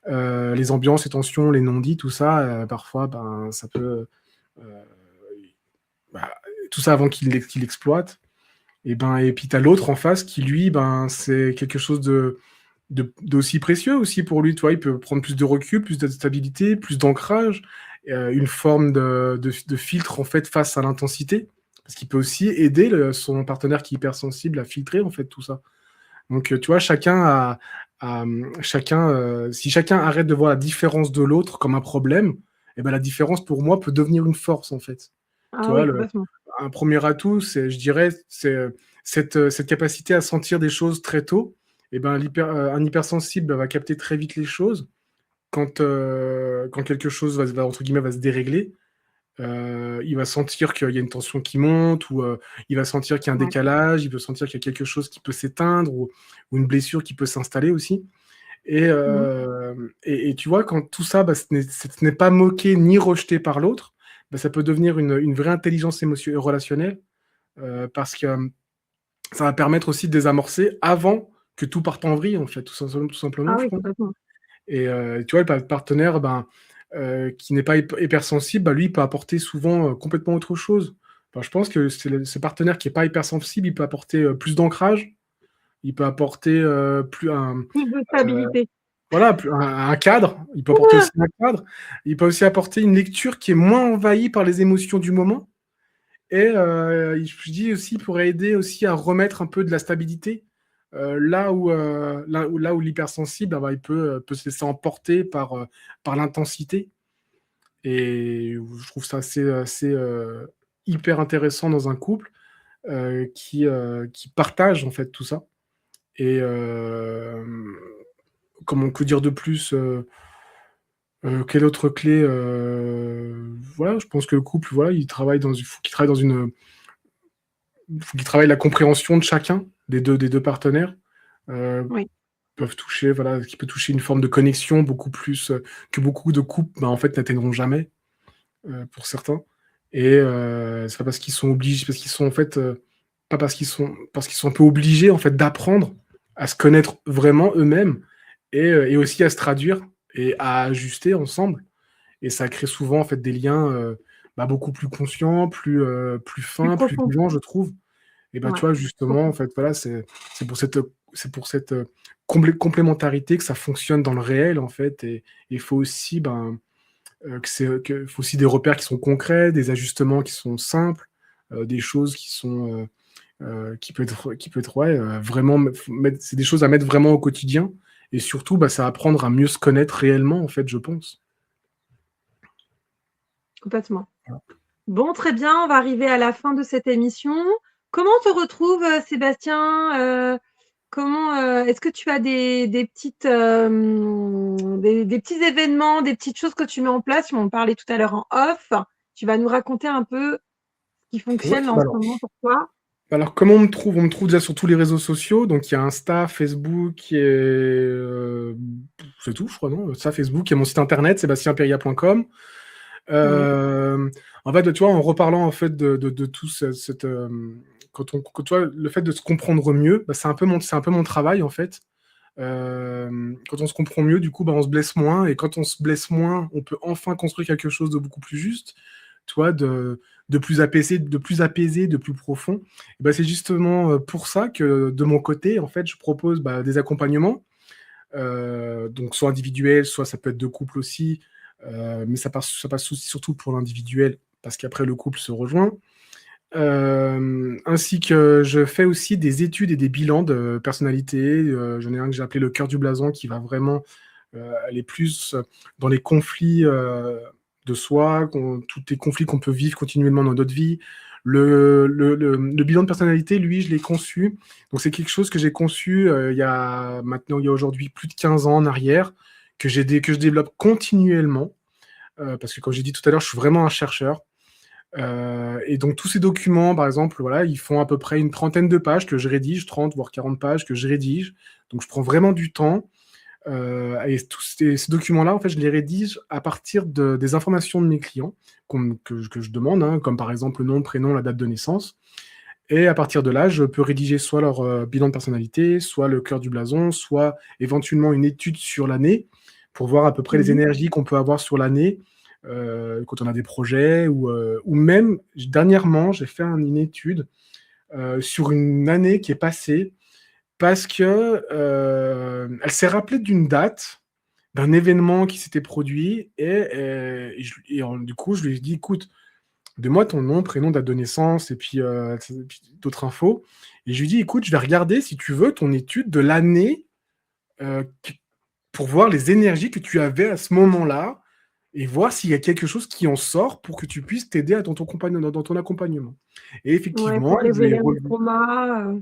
les ambiances, les tensions, les non-dits, tout ça, parfois, ben, ça peut. euh, bah, tout ça avant qu'il exploite. Et puis t'as l'autre en face qui, lui, ben, c'est quelque chose d'aussi précieux aussi pour lui. Tu vois, il peut prendre plus de recul, plus de stabilité, plus d'ancrage, une forme de filtre en fait face à l'intensité. Parce qu'il peut aussi aider son partenaire qui est hypersensible à filtrer en fait tout ça. Donc, tu vois, si chacun arrête de voir la différence de l'autre comme un problème, et ben la différence pour moi peut devenir une force en fait. Tu Ah vois, oui, complètement. un premier atout, je dirais, c'est cette capacité à sentir des choses très tôt. Et ben, un hypersensible va capter très vite les choses quand quelque chose entre guillemets, va se dérégler. Il va sentir qu'il y a une tension qui monte, ou il va sentir qu'il y a un Ouais. décalage, il peut sentir qu'il y a quelque chose qui peut s'éteindre, ou une blessure qui peut s'installer aussi. Et, Mmh. tu vois, quand tout ça, bah, ce n'est pas moqué ni rejeté par l'autre, bah, ça peut devenir une vraie intelligence relationnelle, parce que ça va permettre aussi de désamorcer avant que tout parte en vrille, en fait, tout Ah simplement, je oui, pense. complètement. Et tu vois, le partenaire, ben, qui n'est pas hypersensible, bah, lui, il peut apporter souvent complètement autre chose. Enfin, je pense que ce partenaire qui n'est pas hypersensible, il peut apporter plus d'ancrage, il peut apporter Plus de euh, stabilité. voilà, un cadre, il peut apporter aussi un cadre, il peut aussi apporter une lecture qui est moins envahie par les émotions du moment. Et je dis aussi, il pourrait aider aussi à remettre un peu de la stabilité là où l'hypersensible, ah bah, il peut se laisser emporter par l'intensité. Et je trouve ça assez hyper intéressant dans un couple qui partage en fait tout ça. Et comment on peut dire de plus quelle autre clé voilà, je pense que le couple, voilà, il faut qu'il travaille faut qu'ils travaillent la compréhension de chacun, des deux partenaires, euh, Oui. peuvent toucher, voilà, qui peut toucher une forme de connexion beaucoup plus que beaucoup de couples, bah, en fait, n'atteindront jamais, pour certains. Et c'est pas parce qu'ils sont obligés, parce qu'ils sont en fait, pas parce qu'ils sont un peu obligés en fait d'apprendre à se connaître vraiment eux-mêmes, et aussi à se traduire et à ajuster ensemble. Et ça crée souvent en fait des liens bah, beaucoup plus conscients, plus Plus fins, plus profond. vivants, je trouve. Et bah, Ouais. tu vois, Plus justement, profond. en fait, voilà, c'est pour cette complémentarité que ça fonctionne dans le réel, en fait. Et il faut aussi, ben, faut aussi des repères qui sont concrets, des ajustements qui sont simples, des choses qui peut être ouais, vraiment, c'est des choses à mettre vraiment au quotidien. Et surtout, bah, ça va apprendre à mieux se connaître réellement, en fait, je pense. Complètement. Bon, très bien, on va arriver à la fin de cette émission. Comment on te retrouve, Sébastien? Est-ce que tu as des petites, des petits événements, des petites choses que tu mets en place? Tu m'en parlais tout à l'heure en off. Tu vas nous raconter un peu qui Ouais, fonctionne en bah ce alors, moment pour toi? comment on me trouve? On me trouve déjà sur tous les réseaux sociaux. Donc, il y a Insta, Facebook et c'est tout, je crois, non? Ça, Facebook, il y a mon site internet, sébastienperia.com. Ouais. En fait, tu vois, en reparlant en fait de tout tu vois, le fait de se comprendre mieux, bah, c'est un peu mon travail en fait. Quand on se comprend mieux, du coup, bah, on se blesse moins, et quand on se blesse moins, on peut enfin construire quelque chose de beaucoup plus juste, tu vois, de plus apaisé, de plus profond. Et bah, c'est justement pour ça que de mon côté, en fait, je propose bah, des accompagnements, donc soit individuels, soit ça peut être de couple aussi, mais ça passe aussi surtout pour l'individuel, parce qu'après le couple se rejoint. Ainsi que je fais aussi des études et des bilans de personnalité. J'en ai un que j'ai appelé le cœur du blason, qui va vraiment aller plus dans les conflits de soi, tous les conflits qu'on peut vivre continuellement dans notre vie. Le bilan de personnalité, lui, je l'ai conçu. Donc c'est quelque chose que j'ai conçu il y a aujourd'hui plus de 15 ans en arrière, que je développe continuellement. Parce que comme j'ai dit tout à l'heure, je suis vraiment un chercheur. Et donc tous ces documents, par exemple, voilà, ils font à peu près une trentaine de pages que je rédige, 30 voire 40 pages que je rédige. Donc je prends vraiment du temps. Et tous ces documents-là, en fait, je les rédige à partir des informations de mes clients que je demande, hein, comme par exemple le nom, le prénom, la date de naissance. Et à partir de là, je peux rédiger soit leur bilan de personnalité, soit le cœur du blason, soit éventuellement une étude sur l'année, pour voir à peu près les Mmh. énergies qu'on peut avoir sur l'année, quand on a des projets, ou même, dernièrement, j'ai fait une étude sur une année qui est passée, parce que elle s'est rappelée d'une date, d'un événement qui s'était produit, du coup, je lui ai dit, écoute, donne-moi ton nom, prénom, date de naissance, et puis d'autres infos. Et je lui dis, écoute, je vais regarder, si tu veux, ton étude de l'année, euh, qui- pour voir les énergies que tu avais à ce moment-là, et voir s'il y a quelque chose qui en sort pour que tu puisses t'aider dans ton accompagnement. Et Ouais, effectivement, pour je lui ai libérer un relevé. trauma,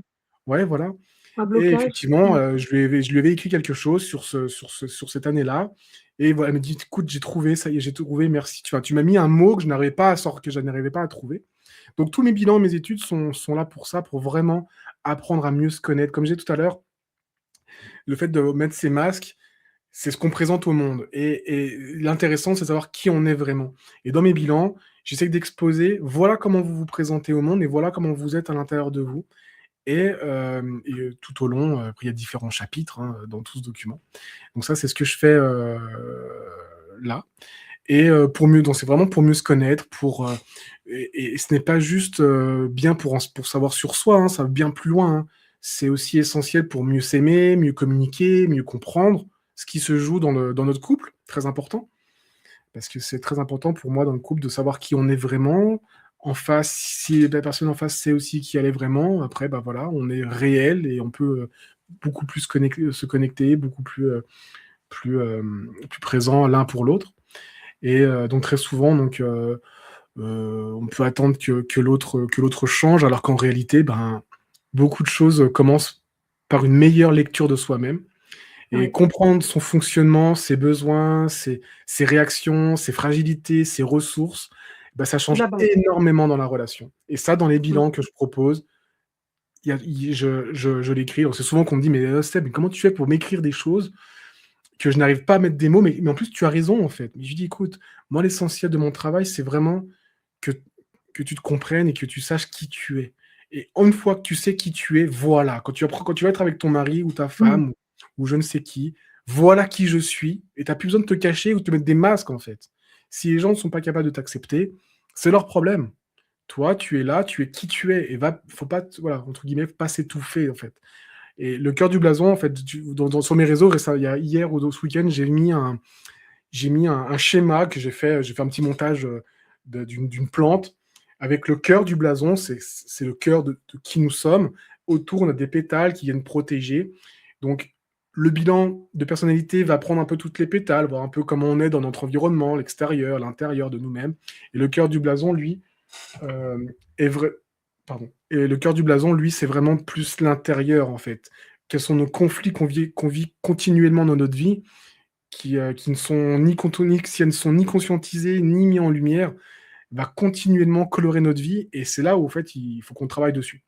Ouais, voilà. un Et blocage. effectivement, Mmh. je lui avais écrit quelque chose sur cette année-là. Et voilà, elle me dit, écoute, j'ai trouvé, ça y est, j'ai trouvé, merci. Tu m'as mis un mot que je n'arrivais pas à sortir, que je n'arrivais pas à trouver. Donc tous mes bilans, mes études sont là pour ça, pour vraiment apprendre à mieux se connaître. Comme j'ai dit tout à l'heure, le fait de mettre ces masques, c'est ce qu'on présente au monde. Et l'intéressant, c'est de savoir qui on est vraiment. Et dans mes bilans, j'essaie d'exposer, voilà comment vous vous présentez au monde, et voilà comment vous êtes à l'intérieur de vous. Et tout au long, après, il y a différents chapitres, hein, dans tout ce document. Donc ça, c'est ce que je fais là. Et donc c'est vraiment pour mieux se connaître, et ce n'est pas juste bien pour savoir sur soi, hein, ça va bien plus loin, hein. C'est aussi essentiel pour mieux s'aimer, mieux communiquer, mieux comprendre ce qui se joue dans notre couple, très important. Parce que c'est très important pour moi dans le couple de savoir qui on est vraiment. En face, si la personne en face sait aussi qui elle est vraiment, après, bah voilà, on est réel, et on peut beaucoup plus se connecter, beaucoup plus présent l'un pour l'autre. Et donc très souvent, on peut attendre que l'autre change, alors qu'en réalité, ben, beaucoup de choses commencent par une meilleure lecture de soi-même, et Ouais, comprendre son fonctionnement, ses besoins, ses réactions, ses fragilités, ses ressources, bah, ça c'est la change base. énormément dans la relation. Et ça, dans les Mmh. bilans que je propose, je l'écris. Donc c'est souvent qu'on me dit, mais Seb, comment tu fais pour m'écrire des choses que je n'arrive pas à mettre des mots, mais en plus tu as raison en fait. Mais je dis, écoute, moi l'essentiel de mon travail, c'est vraiment que, que tu te comprennes et que tu saches qui tu es. Et une fois que tu sais qui tu es, voilà, quand tu vas être avec ton mari ou ta Mmh. femme, ou je ne sais qui, voilà qui je suis, et tu n'as plus besoin de te cacher ou de te mettre des masques en fait. Si les gens ne sont pas capables de t'accepter, c'est leur problème. Toi, tu es là, tu es qui tu es, et faut pas, voilà, entre guillemets, pas s'étouffer en fait. Et le cœur du blason, en fait, sur mes réseaux, hier ou ce week-end, j'ai mis un schéma que j'ai fait un petit montage d'une plante avec le cœur du blason, c'est le cœur de qui nous sommes. Autour, on a des pétales qui viennent protéger. Donc, le bilan de personnalité va prendre un peu toutes les pétales, voir un peu comment on est dans notre environnement, l'extérieur, l'intérieur de nous-mêmes. Et le cœur du blason, lui, euh, est vrai. Pardon. Et le cœur du blason, lui, c'est vraiment plus l'intérieur, en fait. Quels sont nos conflits qu'on vit continuellement dans notre vie, qui ne sont ni, si elles ne sont ni conscientisées, ni mis en lumière, va continuellement colorer notre vie, et c'est là où, en fait, il faut qu'on travaille dessus.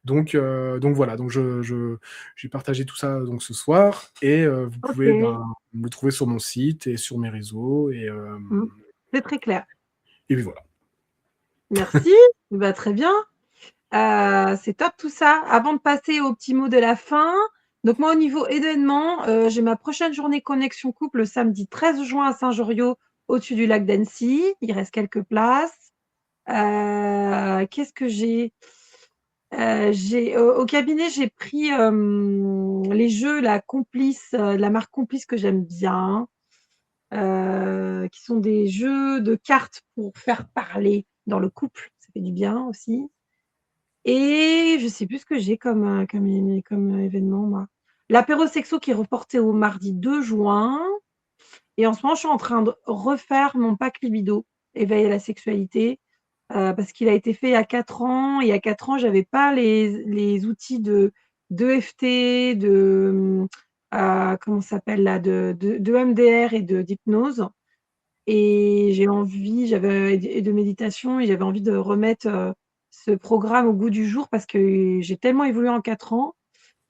Donc voilà, donc j'ai partagé tout ça donc ce soir, et vous pouvez OK. me trouver sur mon site et sur mes réseaux, Mmh. C'est très clair. et puis voilà. Merci, bah, très bien. C'est top tout ça. Avant de passer au petit mot de la fin, donc moi au niveau événement, j'ai ma prochaine journée connexion couple le samedi 13 juin à Saint-Joriot, au-dessus du lac d'Annecy. Il reste quelques places. Qu'est-ce que j'ai? J'ai au cabinet, j'ai pris, les jeux, la Complice, de la marque Complice que j'aime bien, qui sont des jeux de cartes pour faire parler dans le couple. Ça fait du bien aussi. Et je sais plus ce que j'ai comme événement, moi. L'apéro sexo qui est reporté au mardi 2 juin. Et en ce moment, je suis en train de refaire mon pack libido, éveil à la sexualité, parce qu'il a été fait il y a 4 ans. Et il y a 4 ans, j'avais pas les outils d'EFT, comment ça s'appelle là, de MDR et d'hypnose. Et j'ai envie, et de méditation, et j'avais envie de remettre ce programme au goût du jour parce que j'ai tellement évolué en 4 ans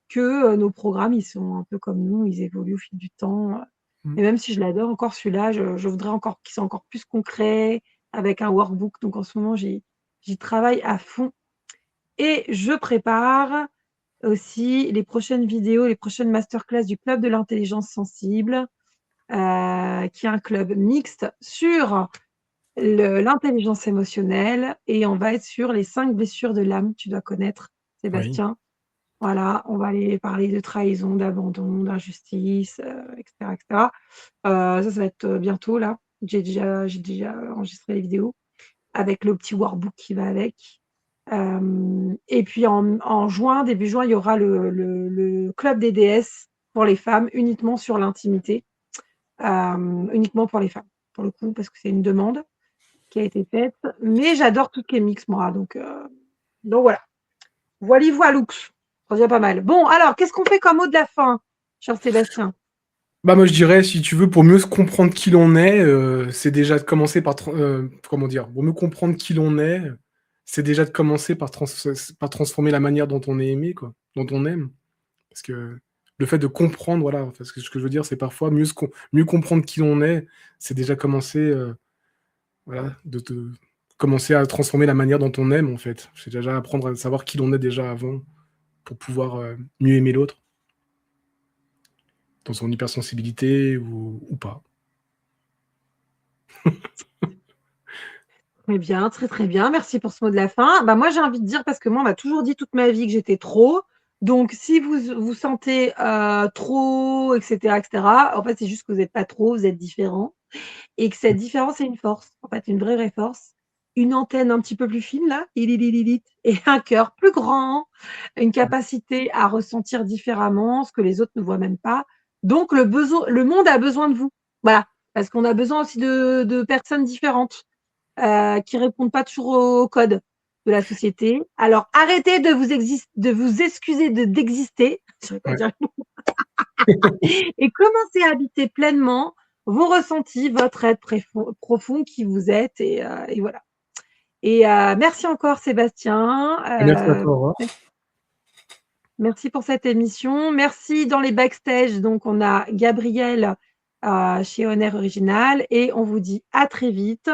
que nos programmes, ils sont un peu comme nous, ils évoluent au fil du temps. Mmh. Et même si je l'adore encore celui-là, je voudrais encore qu'il soit encore plus concret avec un workbook. Donc en ce moment, j'y travaille à fond. Et je prépare aussi les prochaines vidéos, les prochaines masterclass du Club de l'intelligence sensible, qui est un club mixte sur l'intelligence émotionnelle, et on va être sur les 5 blessures de l'âme, tu dois connaître, Oui. Sébastien. Voilà, on va aller parler de trahison, d'abandon, d'injustice, et cetera, et cetera. Ça va être bientôt là. J'ai déjà enregistré les vidéos avec le petit workbook qui va avec. Et puis en juin, début juin, il y aura le club des déesses pour les femmes, uniquement sur l'intimité, uniquement pour les femmes, pour le coup, parce que c'est une demande qui a été faite. Mais j'adore tout ce qui est mix, moi. Donc voilà. Voili voiloux. Ça devient pas mal. Bon, alors, qu'est-ce qu'on fait comme mot de la fin, cher Sébastien? Bah, moi, je dirais, si tu veux, pour mieux se comprendre qui l'on est, c'est déjà de commencer par comment dire? Pour mieux comprendre qui l'on est, c'est déjà de commencer par transformer la manière dont on est aimé, quoi, dont on aime. Parce que le fait de comprendre, voilà, parce que ce que je veux dire, c'est parfois mieux comprendre qui l'on est, c'est déjà commencer, voilà, de commencer à transformer la manière dont on aime, en fait. C'est déjà apprendre à savoir qui l'on est déjà avant pour pouvoir, mieux aimer l'autre, dans son hypersensibilité ou pas. Très bien, très, très bien. Merci pour ce mot de la fin. Bah, moi, j'ai envie de dire, parce que moi, on m'a toujours dit toute ma vie que j'étais trop. Donc, si vous vous sentez trop, etc., etc., en fait, c'est juste que vous n'êtes pas trop, vous êtes différent. Et que cette différence est une force, en fait, une vraie, vraie force. Une antenne un petit peu plus fine, là, et un cœur plus grand, une capacité à ressentir différemment ce que les autres ne voient même pas. Donc, le monde a besoin de vous. Voilà. Parce qu'on a besoin aussi de personnes différentes qui répondent pas toujours au code de la société. Alors, arrêtez de vous excuser d'exister. Je ne vais pas Ouais. dire et commencez à habiter pleinement vos ressentis, votre être profond qui vous êtes, et voilà. Et merci encore Sébastien. Merci à toi, Aurore. Merci pour cette émission. Merci dans les backstage. Donc on a Gabriel chez Honor Original, et on vous dit à très vite.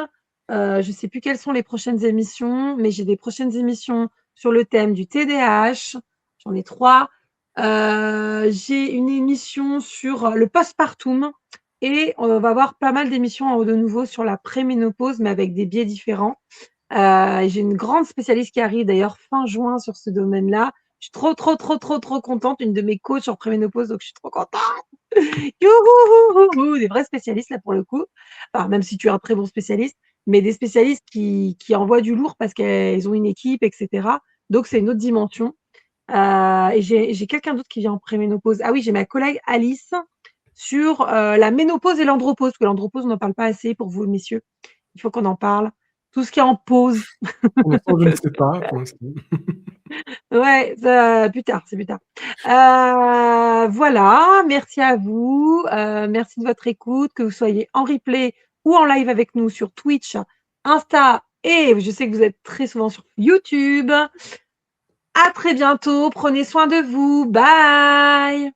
Je ne sais plus quelles sont les prochaines émissions, mais j'ai des prochaines émissions sur le thème du TDAH. J'en ai 3. J'ai une émission sur le postpartum, et on va avoir pas mal d'émissions de nouveau sur la préménopause, mais avec des biais différents. J'ai une grande spécialiste qui arrive d'ailleurs fin juin sur ce domaine-là. Je suis trop, trop, trop, trop, trop contente. Une de mes coachs en préménopause, donc je suis trop contente. Youhou, des vrais spécialistes là pour le coup. Alors, même si tu es un très bon spécialiste, mais des spécialistes qui envoient du lourd parce qu'elles ont une équipe, etc. Donc, c'est une autre dimension. Et j'ai quelqu'un d'autre qui vient en préménopause. Ah oui, j'ai ma collègue Alice sur la ménopause et l'andropause, parce que l'andropause, on n'en parle pas assez pour vous, messieurs. Il faut qu'on en parle. Tout ce qui est en pause. Pour l'instant, je ne sais pas, pour l'instant. Ouais, plus tard, c'est plus tard. Voilà, merci à vous. Merci de votre écoute, que vous soyez en replay ou en live avec nous sur Twitch Insta et je sais que vous êtes très souvent sur YouTube. À très bientôt. Prenez soin de vous. Bye.